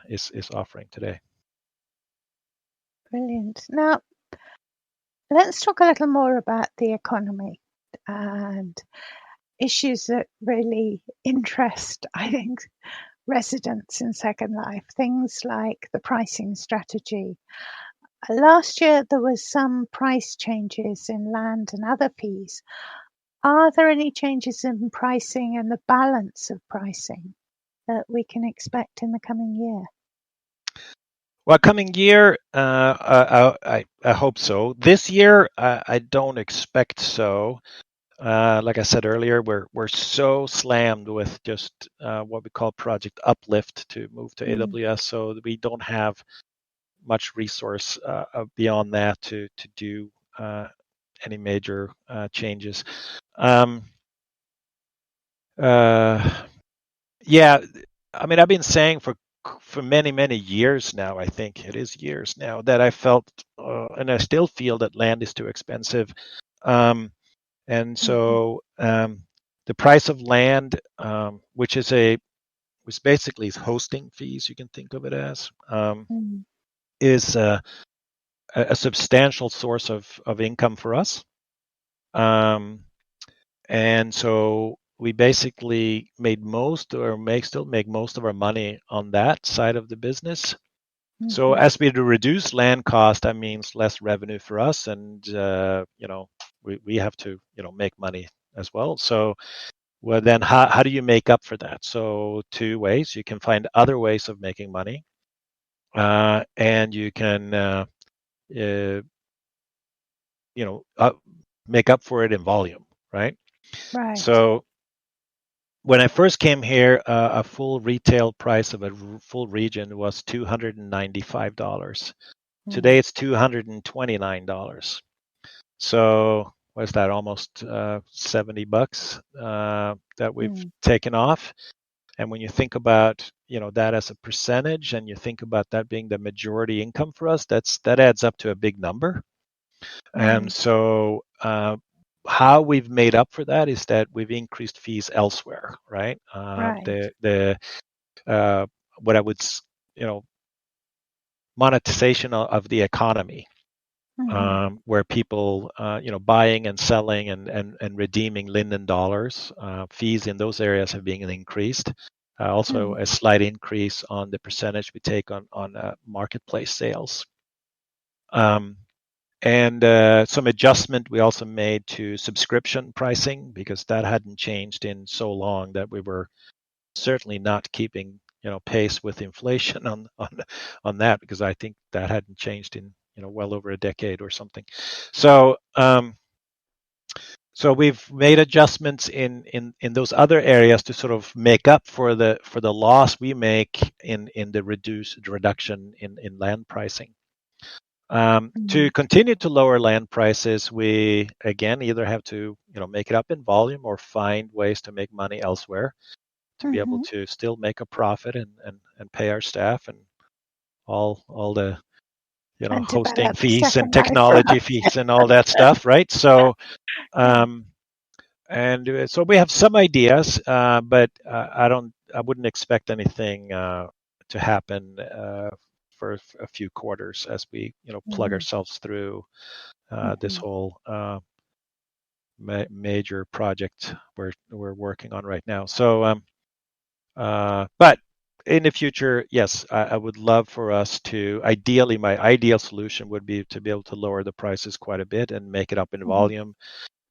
is offering today. Brilliant. Now, let's talk a little more about the economy and issues that really interest, I think, residents in Second Life. Things like the pricing strategy. Last year, there was some price changes in land and other fees. Are there any changes in pricing and the balance of pricing that we can expect in the coming year? Well, coming year, I hope so. This year, I don't expect so. Like I said earlier, we're so slammed with just what we call Project Uplift to move to AWS, so that we don't have much resource beyond that to do any major changes. Yeah, I mean, I've been saying for many years now, I think it is years now, that I felt and I still feel that land is too expensive. And so the price of land, which basically is hosting fees, you can think of it as, is a substantial source of income for us. And so we basically made still make most of our money on that side of the business. So as we reduce land cost, that means less revenue for us, and we have to make money as well. So then how do you make up for that? So two ways: you can find other ways of making money, and you can make up for it in volume, right? Right. So when I first came here, a full retail price of a full region was $295. Today it's $229. So what's that? Almost $70 that we've taken off. And when you think about that as a percentage, and you think about that being the majority income for us, that adds up to a big number. And so how we've made up for that is that we've increased fees elsewhere, right? The what I would monetization of the economy, where people buying and selling and redeeming Linden dollars, fees in those areas have been increased. Also a slight increase on the percentage we take on marketplace sales. And some adjustment we also made to subscription pricing, because that hadn't changed in so long that we were certainly not keeping pace with inflation on that, because I think that hadn't changed in well over a decade or something. So So we've made adjustments in those other areas to sort of make up for the loss we make in the reduction in land pricing. To continue to lower land prices, we again either have to make it up in volume or find ways to make money elsewhere to be able to still make a profit and pay our staff and all the And hosting develop fees and Second Life for technology us. fees and all that stuff, right? So so we have some ideas, but I wouldn't expect anything to happen for a few quarters as we plug ourselves through this whole major project we're working on right now. So but in the future, yes, I would love for us to, ideally, my ideal solution would be to be able to lower the prices quite a bit and make it up in volume.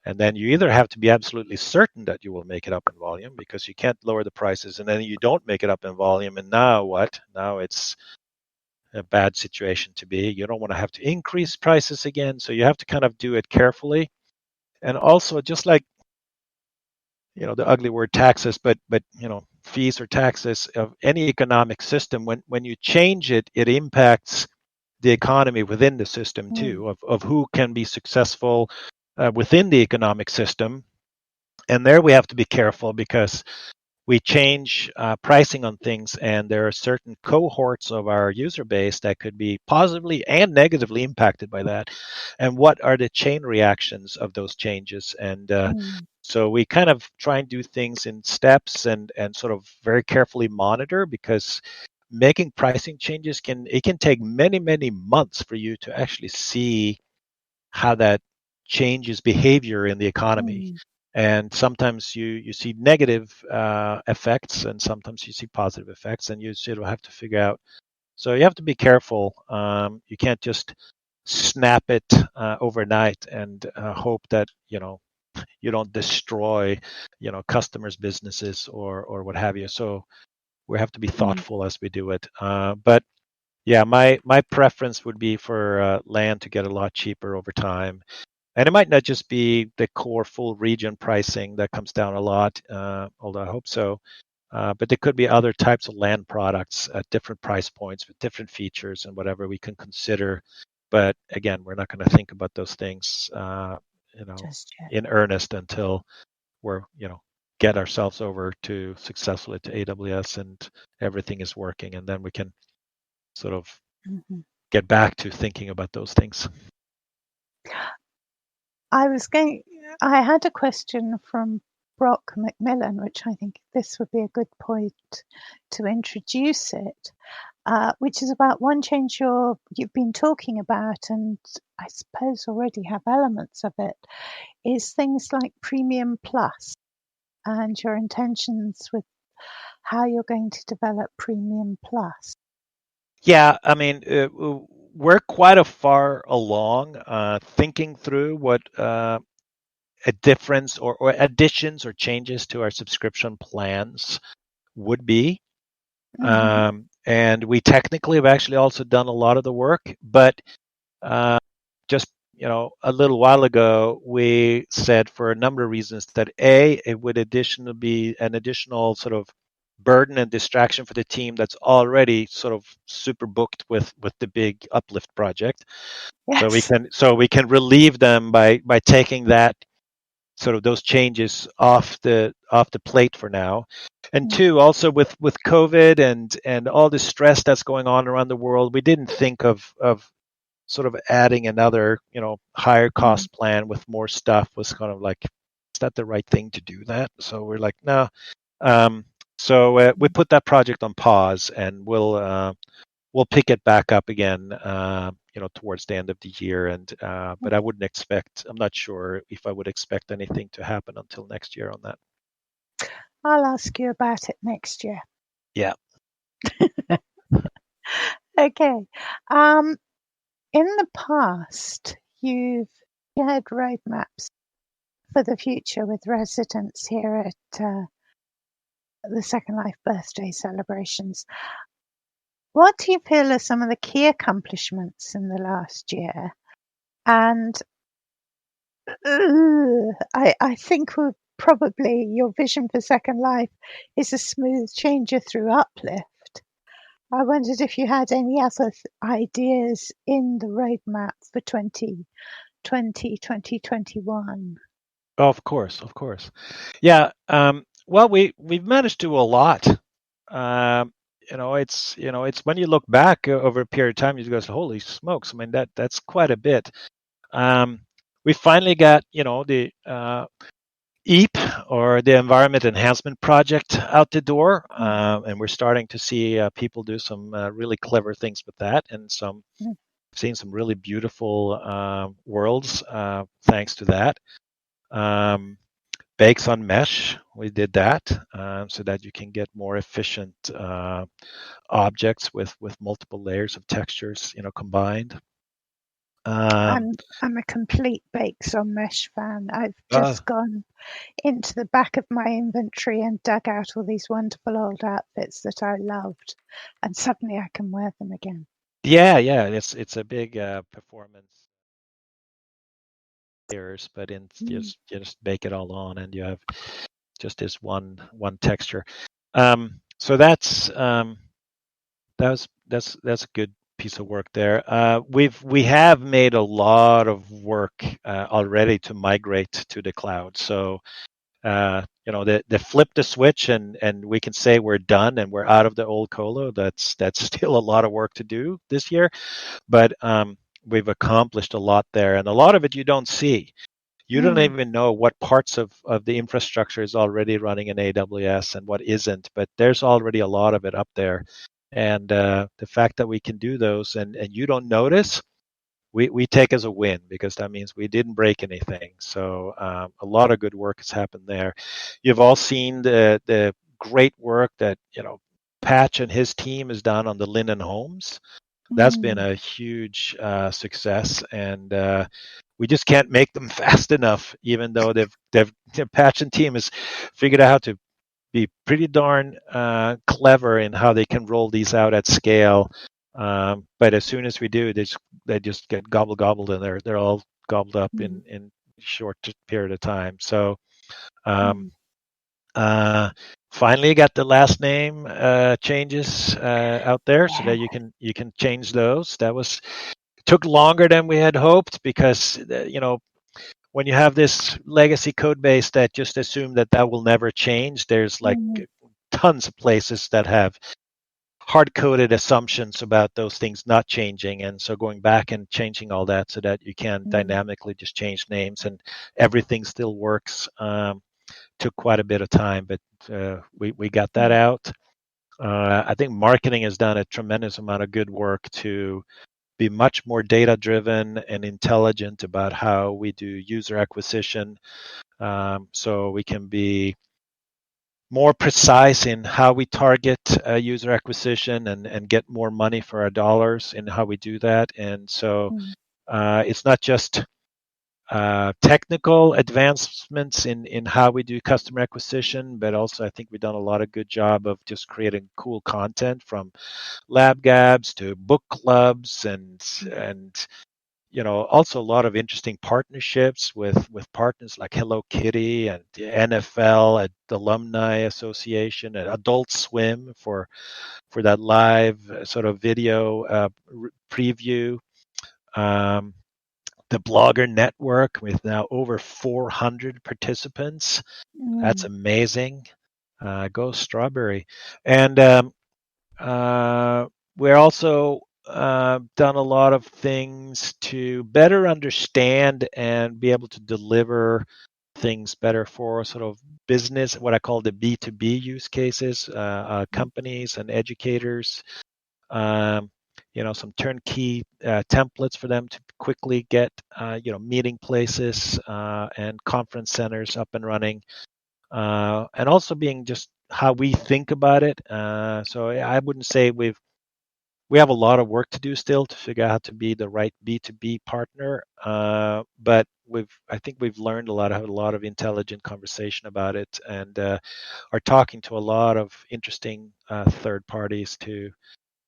And then you either have to be absolutely certain that you will make it up in volume, because you can't lower the prices and then you don't make it up in volume. And now what? Now it's a bad situation to be. You don't want to have to increase prices again. So you have to kind of do it carefully. And also, just like the ugly word taxes, but fees or taxes of any economic system, when you change it, it impacts the economy within the system too, of who can be successful within the economic system. And there we have to be careful, because we change pricing on things, and there are certain cohorts of our user base that could be positively and negatively impacted by that. And what are the chain reactions of those changes? And so we kind of try and do things in steps and sort of very carefully monitor, because making pricing changes can take many months for you to actually see how that changes behavior in the economy. And sometimes you see negative effects, and sometimes you see positive effects, and you sort of have to figure out. So you have to be careful. You can't just snap it overnight and hope that you don't destroy customers' businesses or what have you. So we have to be thoughtful as we do it. But yeah, my preference would be for land to get a lot cheaper over time. And it might not just be the core full region pricing that comes down a lot, although I hope so. But there could be other types of land products at different price points with different features and whatever we can consider. But again, we're not going to think about those things, in earnest until we're, get ourselves over to successfully to AWS and everything is working, and then we can sort of get back to thinking about those things. I had a question from Brock Macmillan, which I think this would be a good point to introduce it, which is about one change you've been talking about, and I suppose already have elements of it, is things like Premium Plus and your intentions with how you're going to develop Premium Plus. Yeah, I mean, we're quite a far along thinking through what a difference or additions or changes to our subscription plans would be. And we technically have actually also done a lot of the work, but just a little while ago, we said for a number of reasons that it would additionally be an additional sort of burden and distraction for the team that's already sort of super booked with the big uplift project. Yes. So we can relieve them by taking that sort of those changes off the plate for now. And two, also with COVID and all the stress that's going on around the world, we didn't think of sort of adding another higher cost plan with more stuff was kind of like, is that the right thing to do that? So we're like, no. So we put that project on pause, and we'll pick it back up again towards the end of the year. And but I wouldn't expect, I'm not sure if I would expect anything to happen until next year on that. I'll ask you about it next year. Yeah. Okay. In the past, you've had roadmaps for the future with residents here at the Second Life birthday celebrations. What do you feel are some of the key accomplishments in the last year? And I think probably your vision for Second Life is a smooth changer through uplift. I wondered if you had any other ideas in the roadmap for 2020, 2021. Of course, of course. Yeah. Well, we've managed to do a lot. Um, it's when you look back over a period of time, you go, holy smokes! I mean, that's quite a bit. Um, we finally got the EAP, or the Environment Enhancement Project, out the door, and we're starting to see people do some really clever things with that, and seeing some really beautiful worlds thanks to that. Bakes on mesh, we did that so that you can get more efficient objects with multiple layers of textures, combined. I'm a complete Bakes on Mesh fan. I've just gone into the back of my inventory and dug out all these wonderful old outfits that I loved, and suddenly I can wear them again. Yeah, it's a big performance layers, but just bake it all on, and you have just this one texture. So that's a good piece of work there. We have made a lot of work already to migrate to the cloud. So the flip the switch and we can say we're done and we're out of the old colo. That's still a lot of work to do this year, but we've accomplished a lot there, and a lot of it you don't see. You don't even know what parts of the infrastructure is already running in AWS and what isn't, but there's already a lot of it up there. And the fact that we can do those and you don't notice, we take as a win, because that means we didn't break anything. So a lot of good work has happened there. You've all seen the great work that Patch and his team has done on the Linden homes. That's been a huge success, and we just can't make them fast enough. Even though the Patch and team has figured out how to be pretty darn clever in how they can roll these out at scale. But as soon as we do, they just get gobbled, and they're all gobbled up in short period of time. So finally got the last name changes out there, so that you can change those. That took longer than we had hoped, because when you have this legacy code base that just assume that will never change, there's like tons of places that have hard-coded assumptions about those things not changing, and so going back and changing all that so that you can dynamically just change names and everything still works took quite a bit of time, but we got that out. I think marketing has done a tremendous amount of good work to be much more data driven and intelligent about how we do user acquisition, so we can be more precise in how we target user acquisition and get more money for our dollars in how we do that. And so it's not just technical advancements in how we do customer acquisition, but also I think we've done a lot of good job of just creating cool content, from lab gabs to book clubs, and also a lot of interesting partnerships with partners like Hello Kitty and the NFL, and the Alumni Association, and Adult Swim for that live sort of video preview. The Blogger Network, with now over 400 participants. That's amazing. Go Strawberry. And we're also done a lot of things to better understand and be able to deliver things better for sort of business, what I call the B2B use cases, companies and educators. Some turnkey templates for them to quickly get meeting places and conference centers up and running, and also being just how we think about it. So I wouldn't say we have a lot of work to do still to figure out how to be the right B2B partner, but I think we've learned a lot, have a lot of intelligent conversation about it, and are talking to a lot of interesting third parties to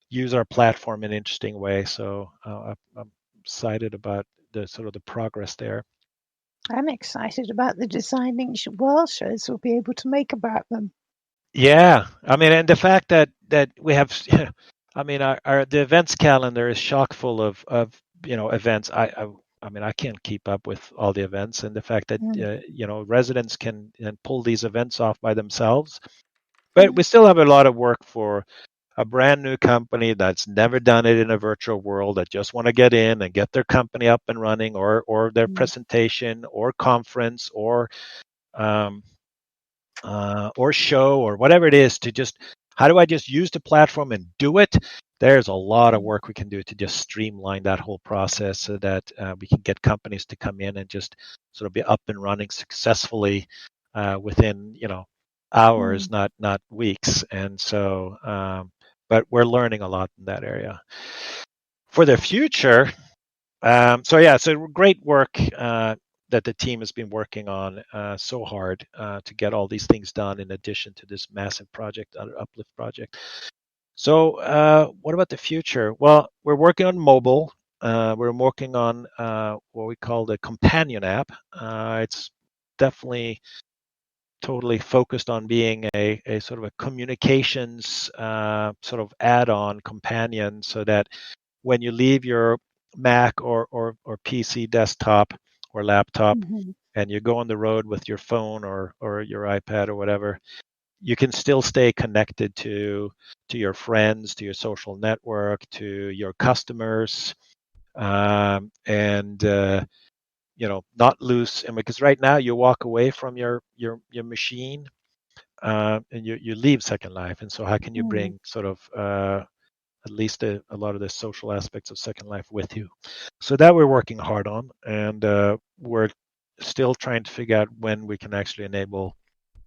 use our platform in an interesting way. So I'm excited about the sort of the progress there. I'm excited about the designing world shows we'll be able to make about them. Yeah, I mean, and the fact that we have, I mean, our the events calendar is chock full of events. I mean, I can't keep up with all the events, and the fact that Mm. residents can pull these events off by themselves. But we still have a lot of work for a brand new company that's never done it in a virtual world, that just want to get in and get their company up and running, or their presentation or conference um, or show or whatever it is, to just, how do I just use the platform and do it? There's a lot of work we can do to just streamline that whole process so that we can get companies to come in and just sort of be up and running successfully within hours, not weeks. And so, but we're learning a lot in that area. For the future, so great work that the team has been working on so hard to get all these things done in addition to this massive project, Uplift project. So what about the future? Well, we're working on mobile. We're working on what we call the companion app. It's definitely totally focused on being a sort of a communications sort of add-on companion, so that when you leave your Mac or PC desktop or laptop and you go on the road with your phone or your iPad or whatever, you can still stay connected to your friends, to your social network, to your customers, and not lose. And because right now you walk away from your machine and you leave Second Life, and so how can you bring sort of at least a lot of the social aspects of Second Life with you? So that we're working hard on, and we're still trying to figure out when we can actually enable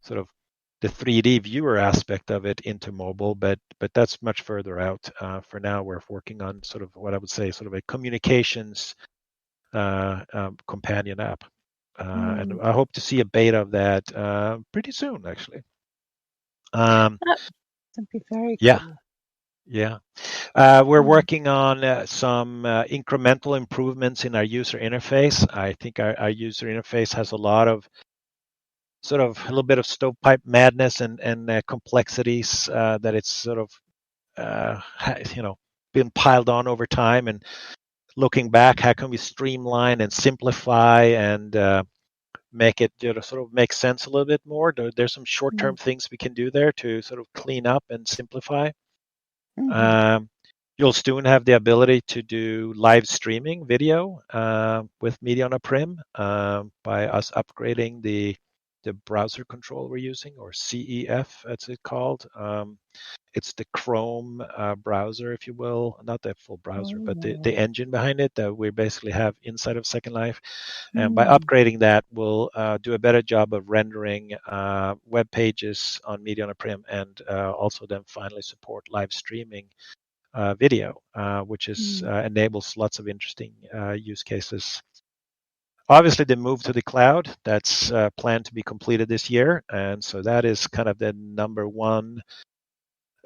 sort of the 3D viewer aspect of it into mobile, but that's much further out. For now, we're working on sort of what I would say sort of a communications companion app, and I hope to see a beta of that pretty soon, actually. That'd be very Yeah, cool. yeah. We're working on some incremental improvements in our user interface. I think our user interface has a lot of sort of a little bit of stovepipe madness and complexities that it's sort of been piled on over time. And looking back, how can we streamline and simplify and make it sort of make sense a little bit more? There's some short-term things we can do there to sort of clean up and simplify. You'll soon have the ability to do live streaming video with Media on a Prim by us upgrading the browser control we're using, or CEF as it's called. It's the Chrome browser, if you will, not the full browser, but the engine behind it that we basically have inside of Second Life. And by upgrading that, we'll do a better job of rendering web pages on Media on a Prim, and also then finally support live streaming video, which enables lots of interesting use cases. Obviously, the move to the cloud, that's planned to be completed this year. And so that is kind of the number one,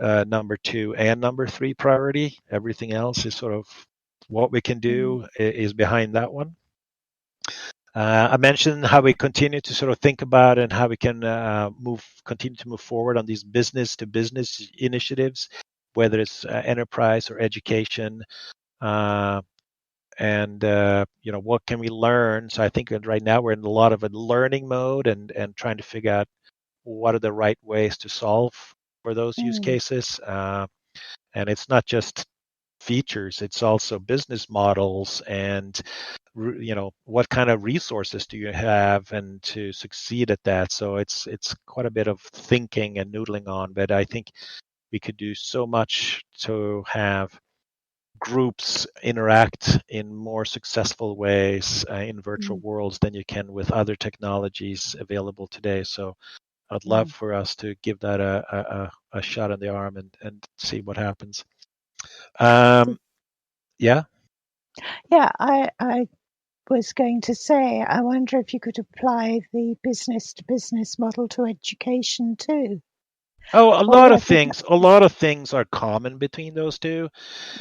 number two, and number three priority. Everything else is sort of what we can do is behind that one. I mentioned how we continue to sort of think about and how we can continue to move forward on these business to business initiatives, whether it's enterprise or education, and what can we learn. So I think that right now we're in a lot of a learning mode and trying to figure out what are the right ways to solve for those use cases. And it's not just features, it's also business models and what kind of resources do you have and to succeed at that. So it's quite a bit of thinking and noodling on, but I think we could do so much to have groups interact in more successful ways in virtual worlds than you can with other technologies available today. So I'd love for us to give that a shot in the arm and see what happens. Yeah. Yeah, I was going to say, I wonder if you could apply the business to business model to education too. Oh, a lot of already. things. A lot of things are common between those two.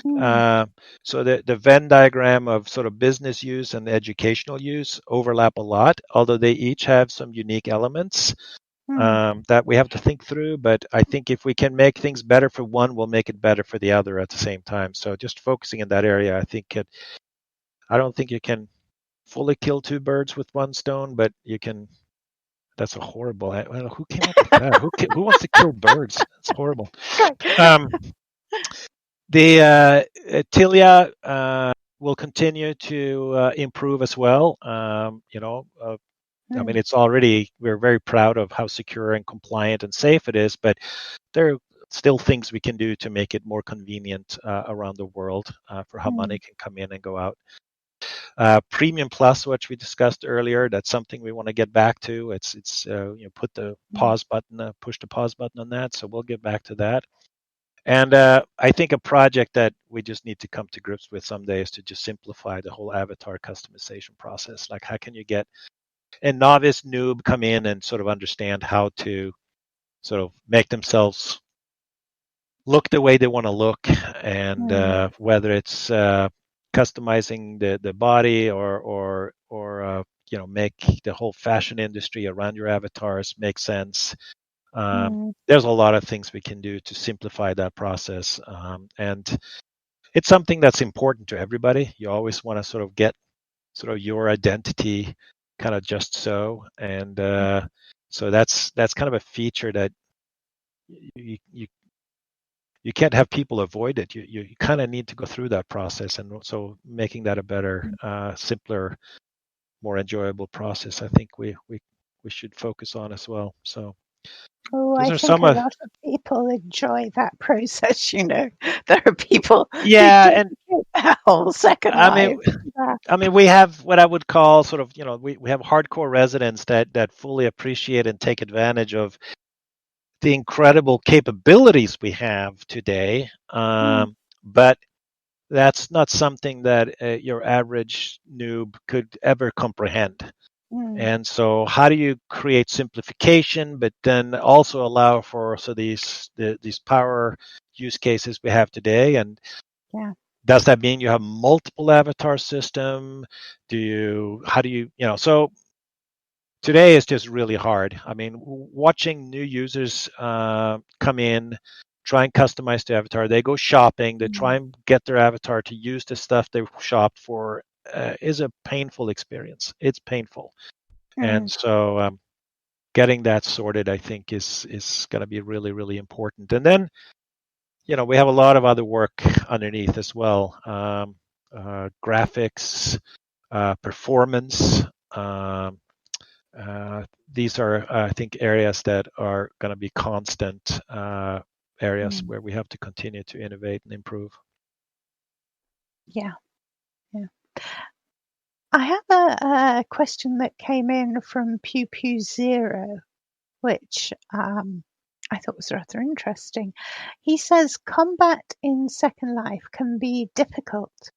Mm, Uh, so the Venn diagram of sort of business use and educational use overlap a lot, although they each have some unique elements mm, that we have to think through. But I think if we can make things better for one, we'll make it better for the other at the same time. So just focusing in that area, I don't think you can fully kill two birds with one stone, but you can. That's a horrible. Well, who came up with that? Who wants to kill birds? It's horrible. great. Um, the Tilia will continue to improve as well. I mean, Mm, it's already, we're very proud of how secure and compliant and safe it is, but there are still things we can do to make it more convenient around the world for how money mm, can come in and go out. Premium Plus, which we discussed earlier, that's something we want to get back to. It's put the mm. pause button, push the pause button on that. So we'll get back to that. And I think a project that we just need to come to grips with someday is to just simplify the whole avatar customization process. Like, how can you get a novice noob come in and sort of understand how to sort of make themselves look the way they want to look, and Mm, whether it's customizing the body or make the whole fashion industry around your avatars make sense. mm. There's a lot of things we can do to simplify that process, and it's something that's important to everybody. You always want to sort of get sort of your identity kind of just so, and so that's kind of a feature that you you can't have people avoid it. You kind of need to go through that process, and so making that a better, simpler, more enjoyable process, I think we should focus on as well. So Oh, those I are think some a of lot of people enjoy that process, you know. There are people who yeah, and dedicate their whole second I mean life to that. I mean we have what I would call sort of we have hardcore residents that fully appreciate and take advantage of the incredible capabilities we have today, Mm, but that's not something that your average noob could ever comprehend. mm, And so, how do you create simplification, but then also allow for these power use cases we have today? And yeah. does that mean you have multiple avatar system? How do you? So today is just really hard. I mean, watching new users come in, try and customize the avatar. They go shopping. They try Mm, and get their avatar to use the stuff they've shopped for. Is a painful experience. It's painful, and mm, so getting that sorted, I think, is going to be really really important. And then we have a lot of other work underneath as well. Graphics, performance. Um, these are, I think, areas that are going to be constant areas mm. where we have to continue to innovate and improve. Yeah, yeah. I have a question that came in from Pew Pew Zero, which I thought was rather interesting. He says combat in Second Life can be difficult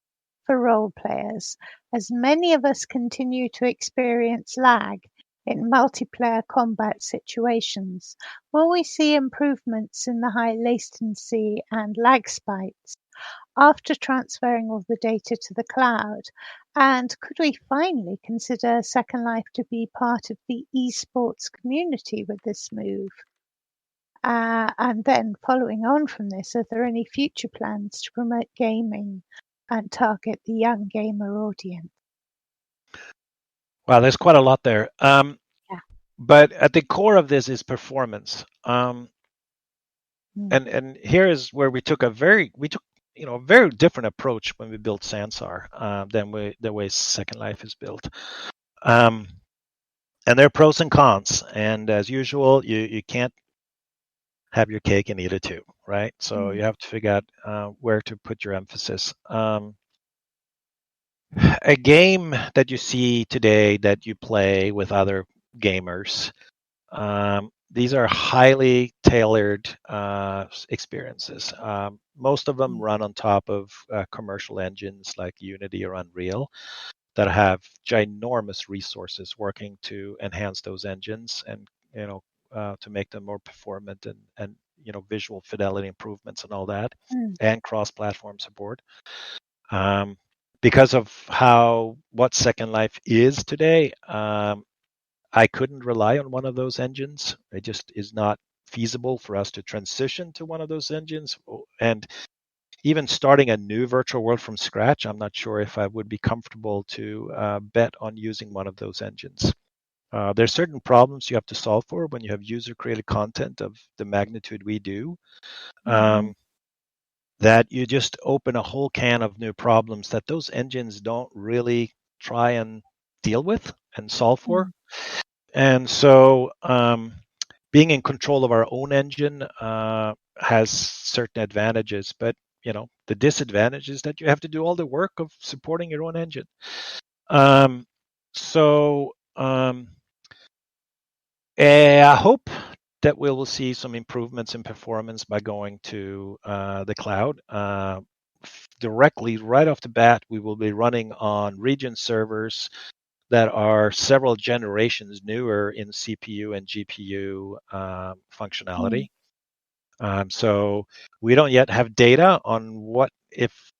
for role players, as many of us continue to experience lag in multiplayer combat situations. Will we see improvements in the high latency and lag spikes after transferring all the data to the cloud? And could we finally consider Second Life to be part of the esports community with this move? And then following on from this, are there any future plans to promote gaming and target the young gamer audience? Wow, there's quite a lot there. Yeah. But at the core of this is performance. Mm, And here is where we took a very different approach when we built Sansar than the way Second Life is built. Um, and there are pros and cons. And as usual, you can't have your cake and eat it too, right? So mm, you have to figure out where to put your emphasis. A game that you see today that you play with other gamers, these are highly tailored experiences. Most of them mm, run on top of commercial engines like Unity or Unreal that have ginormous resources working to enhance those engines and to make them more performant and visual fidelity improvements and all that, Mm. and cross-platform support. Because of what Second Life is today, I couldn't rely on one of those engines. It just is not feasible for us to transition to one of those engines. And even starting a new virtual world from scratch, I'm not sure if I would be comfortable to bet on using one of those engines. There's certain problems you have to solve for when you have user-created content of the magnitude we do. That you just open a whole can of new problems that those engines don't really try and deal with and solve for. And so being in control of our own engine has certain advantages, but the disadvantage is that you have to do all the work of supporting your own engine. I hope that we will see some improvements in performance by going to the cloud. Directly, right off the bat, we will be running on region servers that are several generations newer in CPU and GPU functionality. So we don't yet have data on what if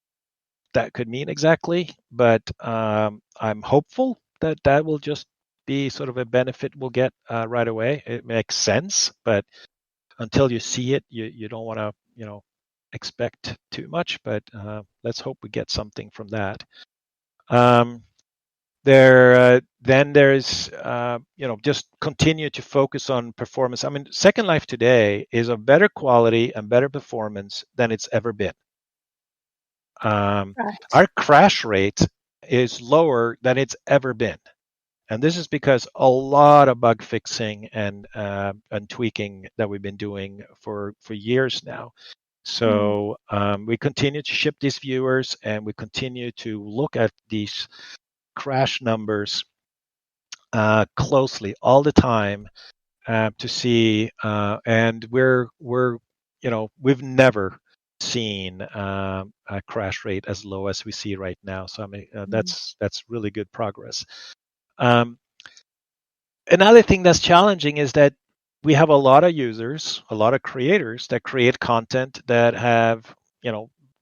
that could mean exactly, but I'm hopeful that that will just be sort of a benefit we'll get right away. It makes sense, but until you see it, you don't want to expect too much. But let's hope we get something from that. Then there's just continue to focus on performance. I mean, Second Life today is of better quality and better performance than it's ever been. Our crash rate is lower than it's ever been, and this is because a lot of bug fixing and tweaking that we've been doing for years now. So we continue to ship these viewers, and we continue to look at these crash numbers closely all the time to see, and we've never seen a crash rate as low as we see right now. So I mean, that's really good progress. Another thing that's challenging is that we have a lot of users, a lot of creators that create content that have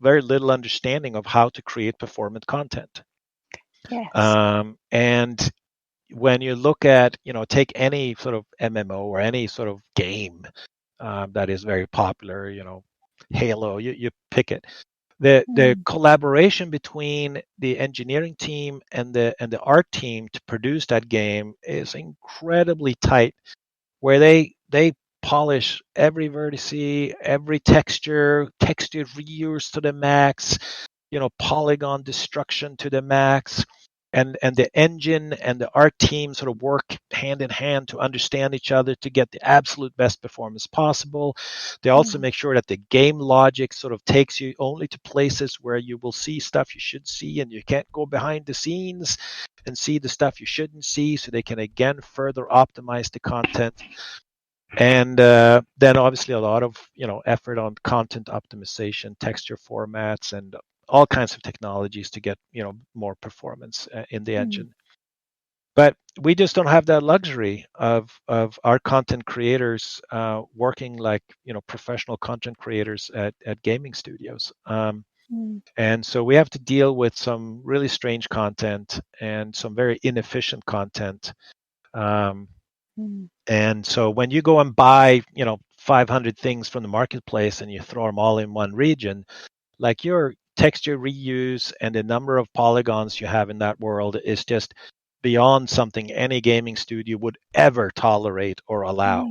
very little understanding of how to create performant content. Yes. And when you look at, take any sort of MMO or any sort of game that is very popular, Halo, you pick it. The collaboration between the engineering team and the art team to produce that game is incredibly tight, where they polish every vertice, every texture reuse to the max, polygon destruction to the max. And the engine and the art team sort of work hand in hand to understand each other to get the absolute best performance possible. They also make sure that the game logic sort of takes you only to places where you will see stuff you should see, and you can't go behind the scenes and see the stuff you shouldn't see, so they can again further optimize the content. And then obviously a lot of effort on content optimization, texture formats, and all kinds of technologies to get more performance in the engine. But we just don't have that luxury of our content creators working like professional content creators at gaming studios. And so we have to deal with some really strange content and some very inefficient content. And so when you go and buy 500 things from the marketplace and you throw them all in one region, like your texture reuse and the number of polygons you have in that world is just beyond something any gaming studio would ever tolerate or allow.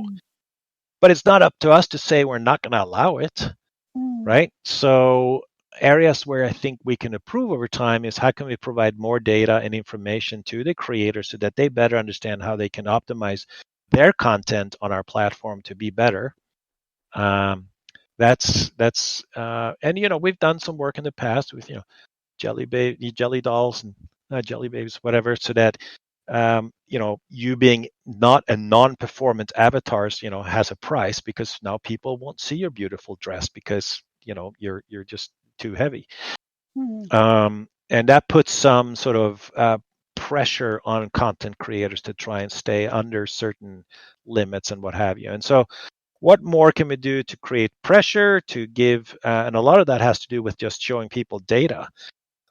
But it's not up to us to say we're not going to allow it, right? So areas where I think we can improve over time is how can we provide more data and information to the creators so that they better understand how they can optimize their content on our platform to be better. And we've done some work in the past with jelly dolls and jelly babies, whatever, so that you being not a non-performant avatars has a price, because now people won't see your beautiful dress because you're just too heavy. And that puts some sort of pressure on content creators to try and stay under certain limits and what have you. And so what more can we do to create pressure to give, and a lot of that has to do with just showing people data.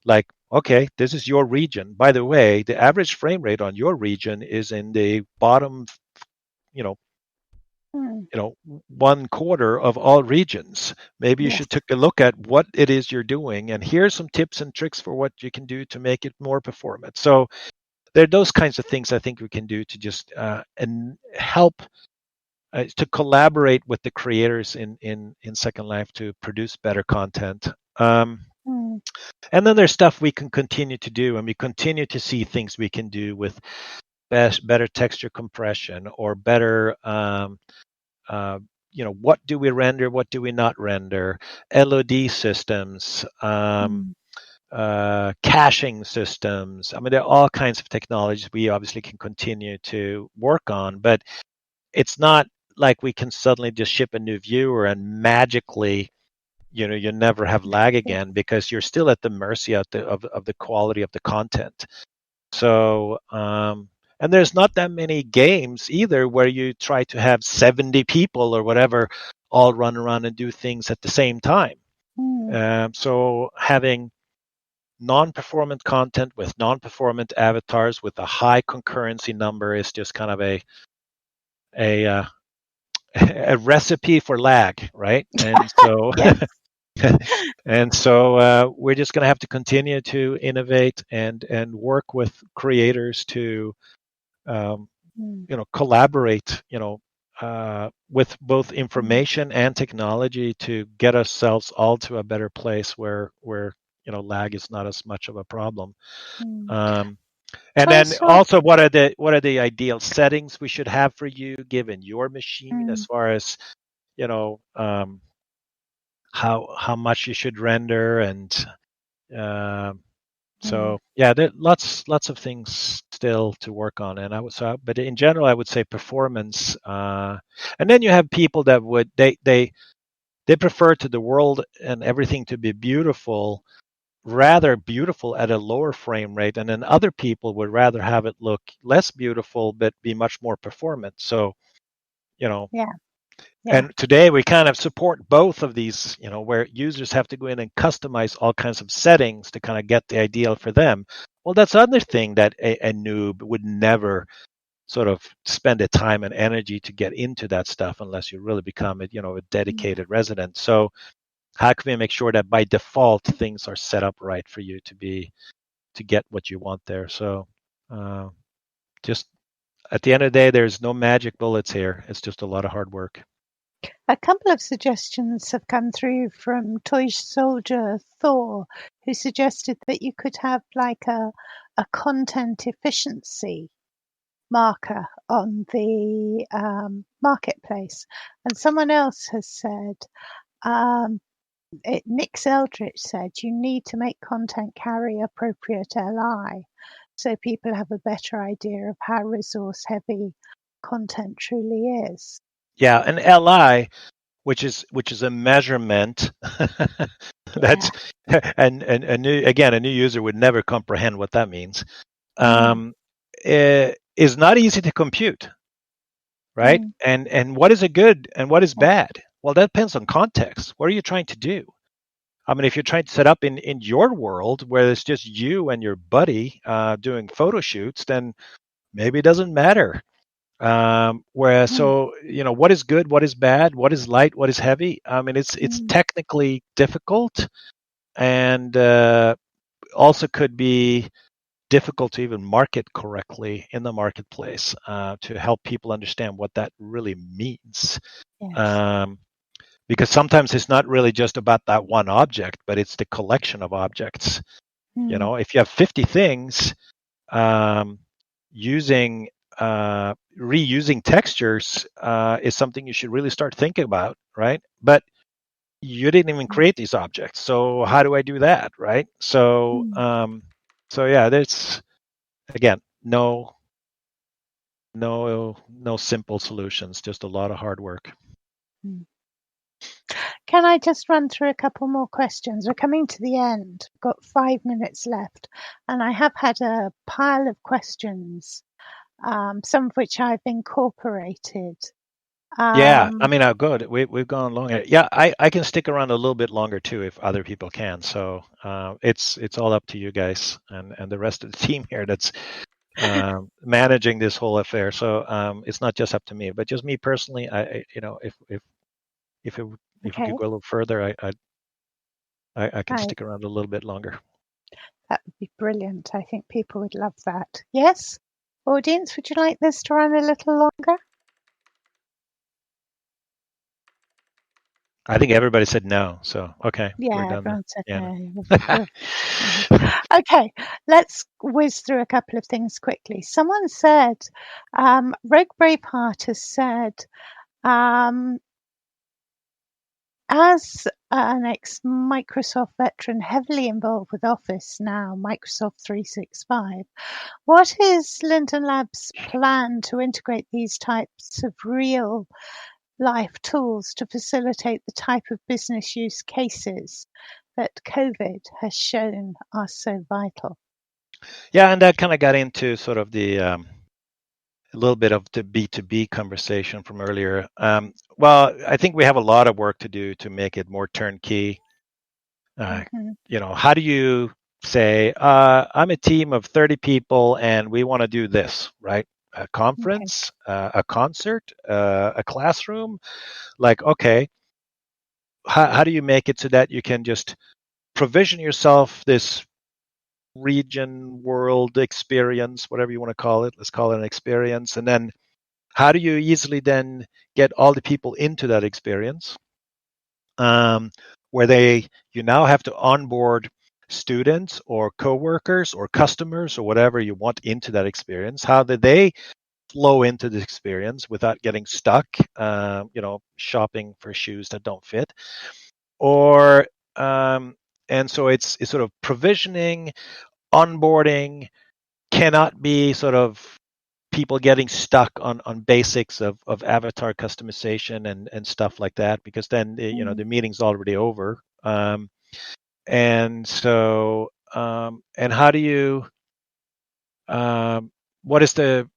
Like, okay, this is your region. By the way, the average frame rate on your region is in the bottom, you know, Mm. 1/4 of all regions. Maybe you Yes. should take a look at what it is you're doing, and here's some tips and tricks for what you can do to make it more performant. So there are those kinds of things I think we can do to just and help to collaborate with the creators in Second Life to produce better content. Mm. And then there's stuff we can continue to do, and we continue to see things we can do with better texture compression or better uh, what do we render, what do we not render, LOD systems, Mm. caching systems. I mean, there are all kinds of technologies we obviously can continue to work on, but it's not like we can suddenly just ship a new viewer and magically you never have lag Yeah. again, because you're still at the mercy of the quality of the content. So and there's not that many games either where you try to have 70 people or whatever all run around and do things at the same time. Mm. So having non-performant content with non-performant avatars with a high concurrency number is just kind of a a recipe for lag, right? And so Yes. and so we're just going to have to continue to innovate and work with creators to um, Mm. collaborate, with both Mm. information and technology to get ourselves all to a better place where lag is not as much of a problem. Mm. Um, and Toy then Story. also, what are the ideal settings we should have for you given your machine, as Mm. far as you know um, how much you should render, and uh, Mm. so yeah, there lots of things still to work on. And but in general, I would say performance. And then you have people that would they prefer to the world and everything to be beautiful, rather beautiful at a lower frame rate, and then other people would rather have it look less beautiful but be much more performant. So you know Yeah. Yeah. and today we kind of support both of these, where users have to go in and customize all kinds of settings to kind of get the ideal for them. Well, that's another thing that a noob would never sort of spend the time and energy to get into that stuff unless you really become a Mm. dedicated resident. So how can we make sure that by default things are set up right for you to get what you want there? So uh, just at the end of the day, there's no magic bullets here. It's just a lot of hard work. A couple of suggestions have come through from Toy Soldier Thor, who suggested that you could have like a content efficiency marker on the marketplace. And someone else has said, Nick Eldritch said, you need to make content carry appropriate LI so people have a better idea of how resource heavy content truly is. Yeah, an LI, which is a measurement Yeah. that's and a new user would never comprehend what that means. Mm. Is not easy to compute, right? Mm. And what is a good and what is Yeah. bad? Well, that depends on context. What are you trying to do? I mean, if you're trying to set up in your world where it's just you and your buddy doing photo shoots, then maybe it doesn't matter. Whereas, Mm. so what is good, what is bad, what is light, what is heavy. I mean, it's Mm. technically difficult, and also could be difficult to even market correctly in the marketplace to help people understand what that really means. Yes. Um, because sometimes it's not really just about that one object, but it's the collection of objects. Mm. If you have 50 things, um, using reusing textures is something you should really start thinking about, right? But you didn't even Mm. create these objects, so how do I do that, right? So Mm. so yeah, there's again no simple solutions, just a lot of hard work. Mm. Can I just run through a couple more questions? We're coming to the end. We've got 5 minutes left, and I have had a pile of questions, some of which I've incorporated. Yeah, I mean, good. We've gone long. Yeah, I can stick around a little bit longer too if other people can. So it's all up to you guys and the rest of the team here that's managing this whole affair. So it's not just up to me, but just me personally. If we Okay, could go a little further, I can right. stick around a little bit longer. That would be brilliant. I think people would love that. Yes? Audience, would you like this to run a little longer? I think everybody said no. So okay, we're Yeah, done. everyone said Yeah. no. Okay, let's whiz through a couple of things quickly. Someone said, Rogue Braveheart has said, as an ex-Microsoft veteran heavily involved with Office now, Microsoft 365, what is Linden Lab's plan to integrate these types of real life tools to facilitate the type of business use cases that COVID has shown are so vital? Yeah, and that kind of got into sort of the a little bit of the B2B conversation from earlier. Well, I think we have a lot of work to do to make it more turnkey. How do you say, I'm a team of 30 people and we want to do this, right? A conference, a concert, a classroom. Like, okay, how do you make it so that you can just provision yourself this region, world experience, whatever you want to call it? Let's call it an experience. And then how do you easily then get all the people into that experience? Where you now have to onboard students or coworkers or customers or whatever you want into that experience. How do they flow into the experience without getting stuck, shopping for shoes that don't fit? Or and so it's sort of provisioning, onboarding cannot be sort of people getting stuck on basics of avatar customization and stuff like that, because then the meeting's already over. And so and how do you what is the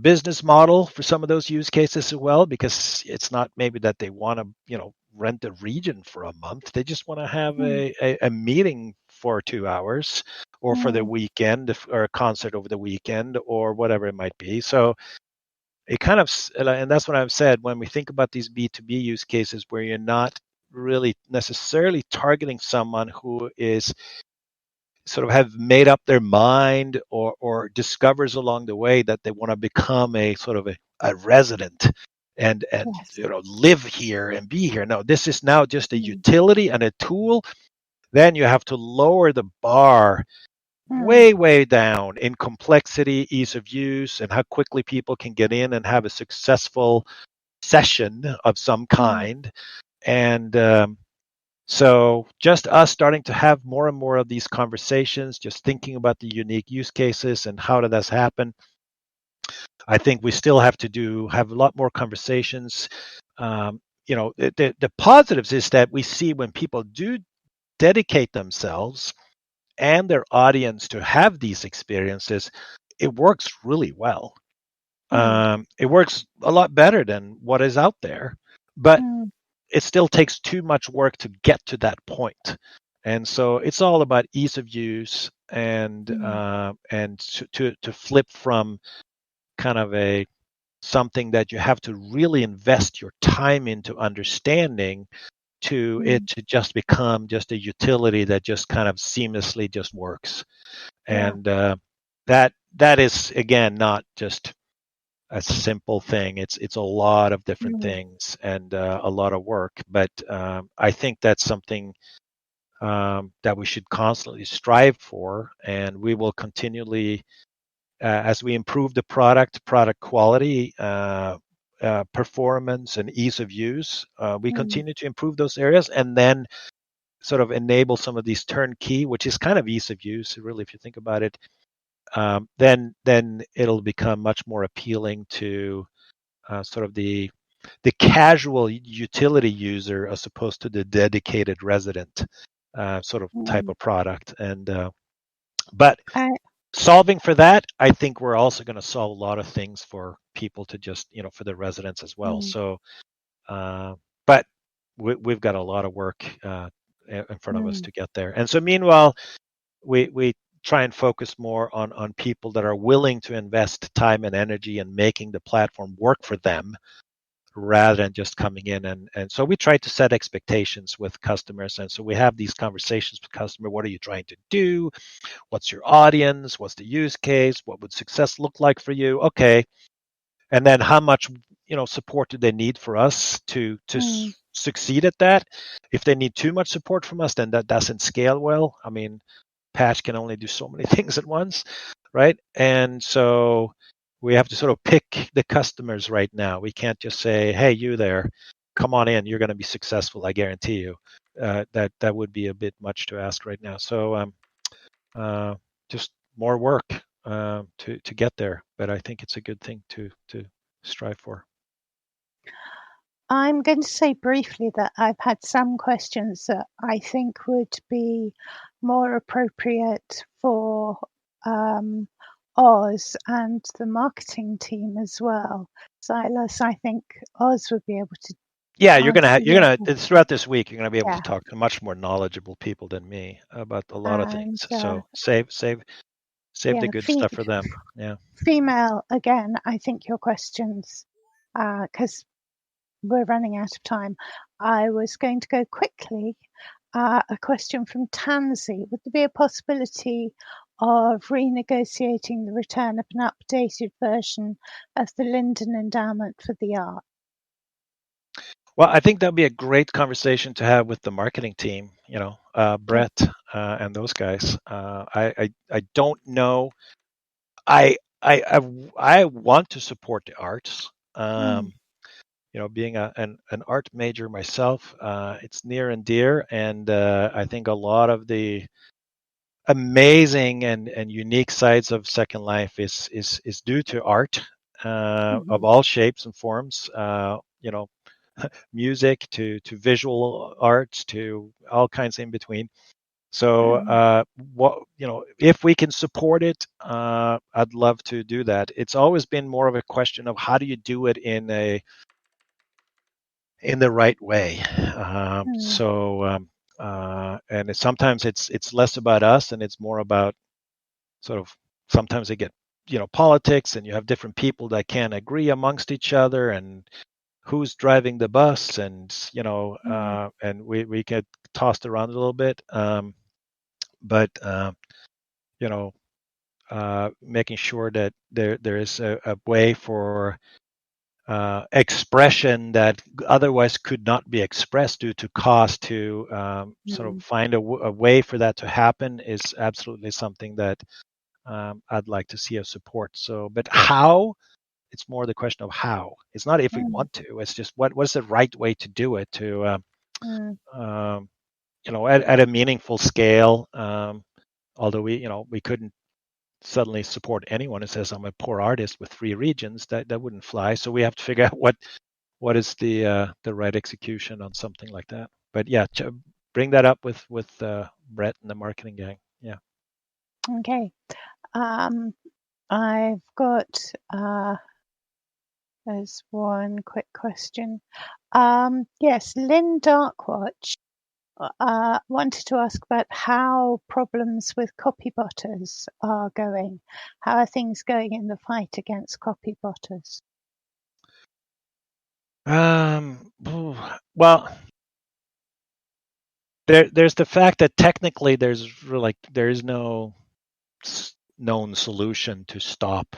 business model for some of those use cases as well, because it's not maybe that they want to rent a region for a month. They just want to have a meeting for 2 hours or for the weekend, or a concert over the weekend or whatever it might be. So it kind of, and that's what I've said, when we think about these B2B use cases where you're not really necessarily targeting someone who is sort of have made up their mind or discovers along the way that they want to become a sort of a resident and Yes. live here and be here. No, this is now just a utility and a tool. Then you have to lower the bar way down in complexity, ease of use, and how quickly people can get in and have a successful session of some kind. And so just us starting to have more and more of these conversations, just thinking about the unique use cases and how did this happen. I think we still have to have a lot more conversations. The positives is that we see when people do dedicate themselves and their audience to have these experiences, it works really well. It works a lot better than what is out there, but it still takes too much work to get to that point. And so it's all about ease of use and to flip from kind of something that you have to really invest your time into understanding to it to just become just a utility that just kind of seamlessly just works. And that is, again, not just a simple thing. It's a lot of different things and a lot of work. But I think that's something that we should constantly strive for, and we will continually, as we improve the product quality, performance, and ease of use, we continue to improve those areas, and then sort of enable some of these turnkey, which is kind of ease of use, really, if you think about it. Then it'll become much more appealing to sort of the the casual utility user as opposed to the dedicated resident sort of type of product. And but solving for that, I think we're also going to solve a lot of things for people to just, for the residents as well. So, but we've got a lot of work in front of us to get there. And so meanwhile, we try and focus more on people that are willing to invest time and energy in making the platform work for them rather than just coming in. And so we try to set expectations with customers. And so we have these conversations with customer. What are you trying to do? What's your audience? What's the use case? What would success look like for you? Okay. And then how much, support do they need for us to succeed at that? If they need too much support from us, then that doesn't scale well. I mean, Patch can only do so many things at once, right? And so we have to sort of pick the customers right now. We can't just say, hey, you there, come on in, you're going to be successful, I guarantee you. That would be a bit much to ask right now. So just more work to get there, but I think it's a good thing to strive for. I'm going to say briefly that I've had some questions that I think would be more appropriate for Oz and the marketing team as well. Silas, I think Oz would be able to. Yeah, you're gonna throughout this week, you're gonna be able to talk to much more knowledgeable people than me about a lot of things. So save the good stuff for them. Yeah. Female, again, I think your questions, because we're running out of time. I was going to go quickly. A question from Tansy. Would there be a possibility of renegotiating the return of an updated version of the Linden Endowment for the Arts? Well, I think that'd be a great conversation to have with the marketing team, Brett and those guys. I don't know. I want to support the arts. Being an art major myself, it's near and dear, and I think a lot of the amazing and unique sides of Second Life is due to art of all shapes and forms. Music to visual arts to all kinds in between. So if we can support it, I'd love to do that. It's always been more of a question of how do you do it in the right way. And sometimes it's less about us and it's more about sort of sometimes they get politics and you have different people that can't agree amongst each other and who's driving the bus and and we get tossed around a little bit, but making sure that there is a way for expression that otherwise could not be expressed due to cost to sort of find a way for that to happen is absolutely something that I'd like to see us support. So, but how? It's more the question of how. It's not if we want to. It's just what's the right way to do it to, at a meaningful scale. Although we couldn't suddenly support anyone who says I'm a poor artist with 3 regions. That wouldn't fly. So we have to figure out what is the right execution on something like that. But yeah, bring that up with Brett and the marketing gang. Yeah. Okay. I've got. There's one quick question. Yes, Lynn Darkwatch wanted to ask about how problems with copybotters are going. How are things going in the fight against copybotters? Well, there's the fact that technically there is no known solution to stop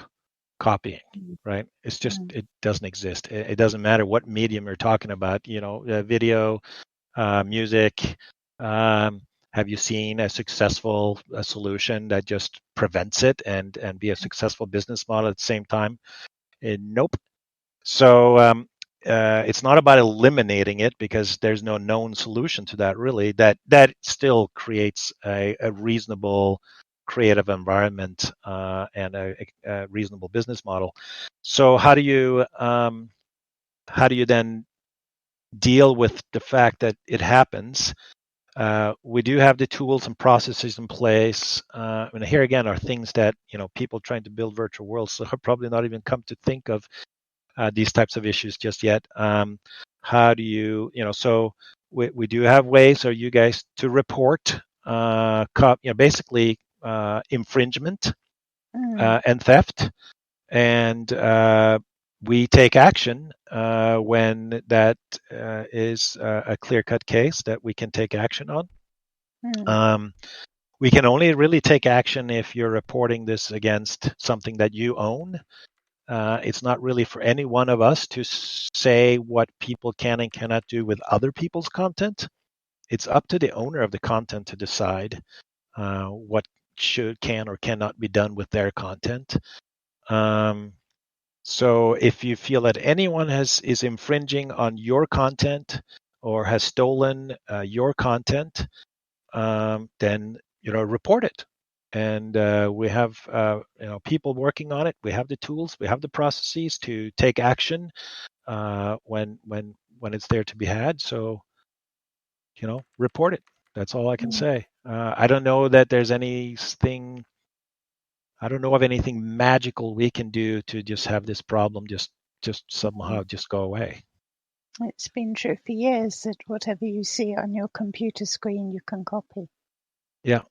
copying, right? It's just it doesn't exist. It doesn't matter what medium you're talking about, video, music. Have you seen a successful solution that just prevents it and be a successful business model at the same time? Nope. So it's not about eliminating it because there's no known solution to that really. That still creates a reasonable creative environment and a reasonable business model. So how do you how do you then deal with the fact that it happens? We do have the tools and processes in place. And here again are things that people trying to build virtual worlds so have probably not even come to think of these types of issues just yet. How do so we do have ways for you guys to report basically infringement and theft, and we take action when that is a clear-cut case that we can take action on. We can only really take action if you're reporting this against something that you own. It's not really for any one of us to say what people can and cannot do with other people's content. It's up to the owner of the content to decide what can or cannot be done with their content. So if you feel that anyone is infringing on your content or has stolen your content, then report it. And we have people working on it. We have the tools, we have the processes to take action when it's there to be had. So report it. That's all I can say. I don't know that there's anything. I don't know of anything magical we can do to just have this problem just somehow just go away. It's been true for years that whatever you see on your computer screen, you can copy. Yeah.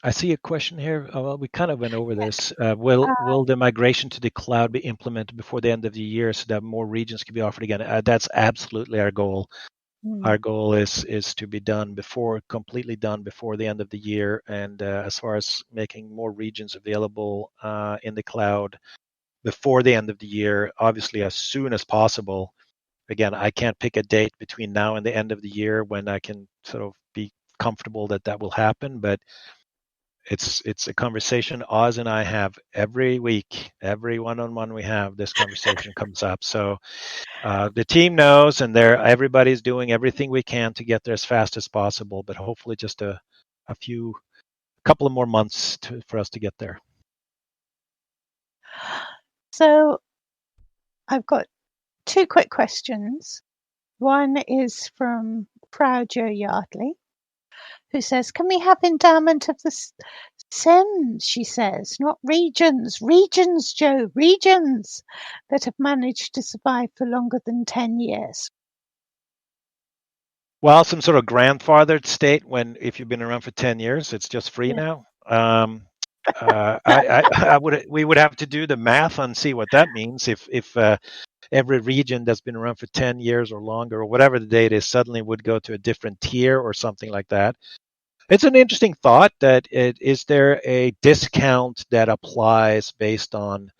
I see a question here. Well, we kind of went over this. Will the migration to the cloud be implemented before the end of the year so that more regions can be offered again? That's absolutely our goal. Our goal is to be completely done before the end of the year. And as far as making more regions available in the cloud before the end of the year, obviously as soon as possible. Again, I can't pick a date between now and the end of the year when I can sort of be comfortable that will happen, but it's a conversation Oz and I have every week. Every one-on-one we have, this conversation comes up. So the team knows, and everybody's doing everything we can to get there as fast as possible, but hopefully just a couple of more months for us to get there. So I've got two quick questions. One is from Frau Jo Yardley, who says, can we have endowment of the Sims, she says, not regions, Joe, regions that have managed to survive for longer than 10 years. Well, some sort of grandfathered state if you've been around for 10 years, it's just free now. We would have to do the math and see what that means if every region that's been around for 10 years or longer or whatever the date is suddenly would go to a different tier or something like that. It's an interesting thought that is there a discount that applies based on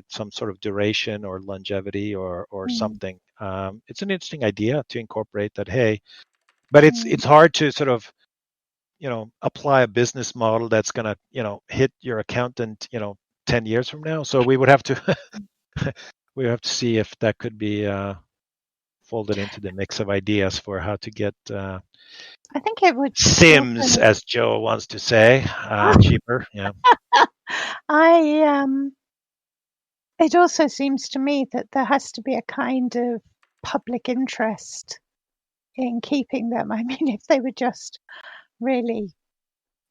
some sort of duration or longevity or something. It's an interesting idea to incorporate that. Hey, but it's hard to sort of apply a business model that's going to hit your accountant 10 years from now. So we would have to see if that could be folded into the mix of ideas for how to get I think it would Sims, as Joe wants to say, cheaper. Yeah. It also seems to me that there has to be a kind of public interest in keeping them. I mean, if they were just really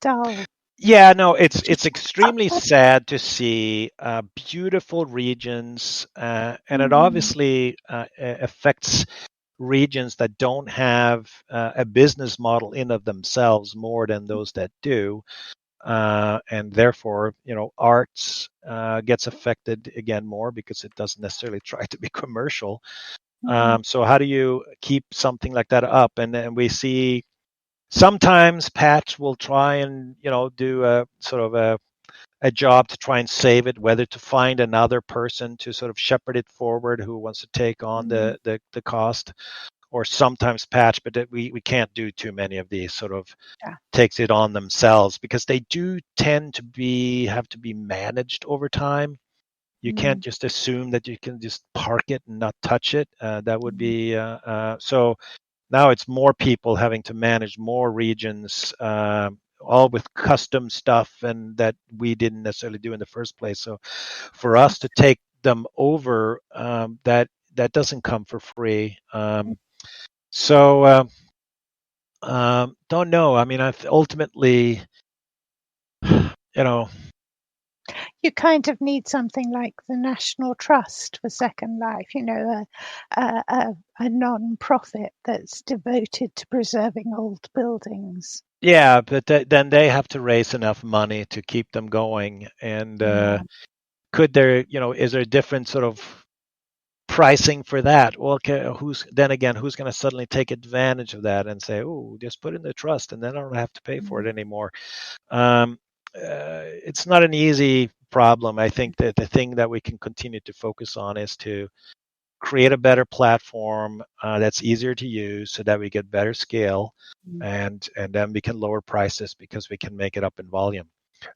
dull. Yeah, no, it's extremely sad to see beautiful regions, and it obviously affects regions that don't have a business model in of themselves more than those that do. And therefore, arts gets affected again more because it doesn't necessarily try to be commercial. So how do you keep something like that up? And we see sometimes Patch will try and do a sort of a job to try and save it, whether to find another person to sort of shepherd it forward who wants to take on the cost, or sometimes Patch, but we can't do too many of these, sort of takes it on themselves because they do tend to have to be managed over time. You can't just assume that you can just park it and not touch it. That would be so now it's more people having to manage more regions all with custom stuff and that we didn't necessarily do in the first place. So for us to take them over, that doesn't come for free. So don't know. I mean, ultimately, you know, You kind of need something like the National Trust for Second Life, a non-profit that's devoted to preserving old buildings. yeah, but then they have to raise enough money to keep them going. And could there, is there a different sort of pricing for that? Well, okay, who's going to suddenly take advantage of that and say, oh, just put in the trust and then I don't have to pay for it anymore? It's not an easy problem. I think that the thing that we can continue to focus on is to create a better platform that's easier to use so that we get better scale, and then we can lower prices because we can make it up in volume.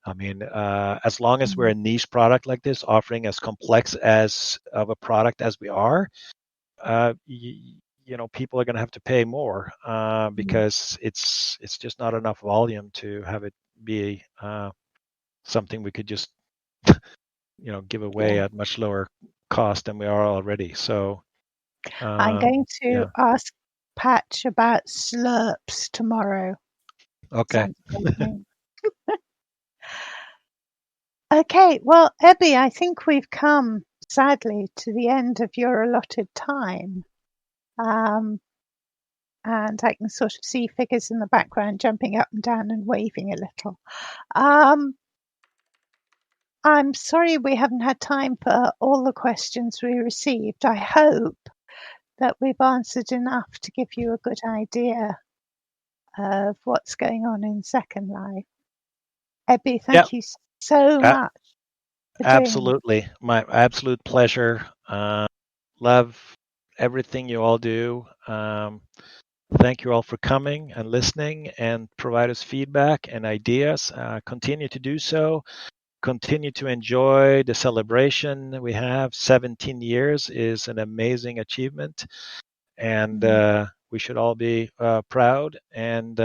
I mean, as long as we're a niche product like this, offering as complex as of a product as we are, people are going to have to pay more because it's just not enough volume to have it be something we could just give away at much lower cost than we are already. So I'm going to ask Patch about slurps tomorrow. Okay. Okay, well, Ebbe, I think we've come, sadly, to the end of your allotted time. And I can sort of see figures in the background jumping up and down and waving a little. I'm sorry we haven't had time for all the questions we received. I hope that we've answered enough to give you a good idea of what's going on in Second Life. Ebbe, thank you so much for absolutely. My absolute pleasure. Love everything you all do. Thank you all for coming and listening and provide us feedback and ideas. Continue to do so. Continue to enjoy the celebration we have. 17 years is an amazing achievement, and we should all be proud. And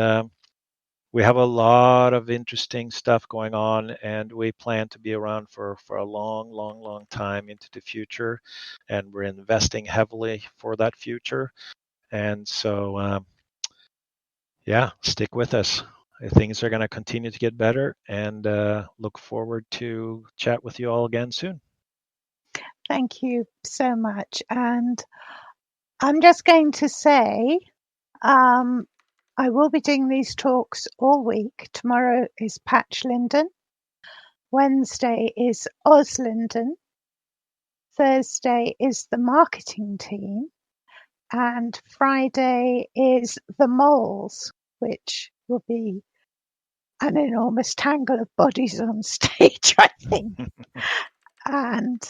we have a lot of interesting stuff going on, and we plan to be around for a long, long, long time into the future. And we're investing heavily for that future. And so, stick with us. Things are going to continue to get better, and look forward to chat with you all again soon. Thank you so much. And I'm just going to say, I will be doing these talks all week. Tomorrow is Patch Linden. Wednesday is Oz Linden. Thursday is the marketing team. And Friday is the moles, which will be an enormous tangle of bodies on stage, I think. And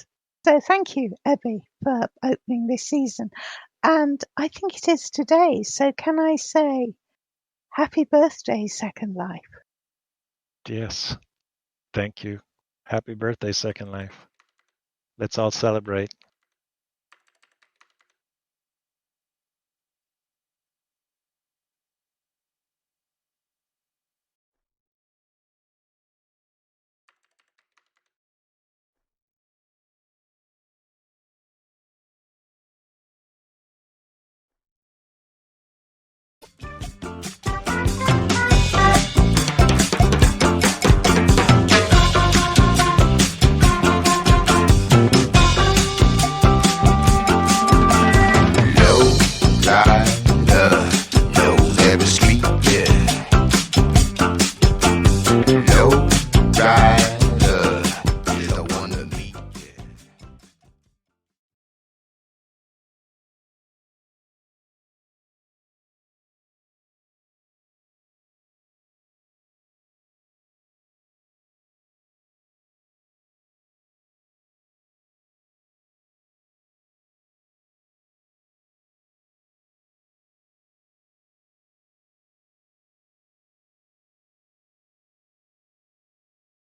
so thank you, Ebbe, for opening this season. And I think it is today. So can I say happy birthday, Second Life? Yes. Thank you. Happy birthday, Second Life. Let's all celebrate.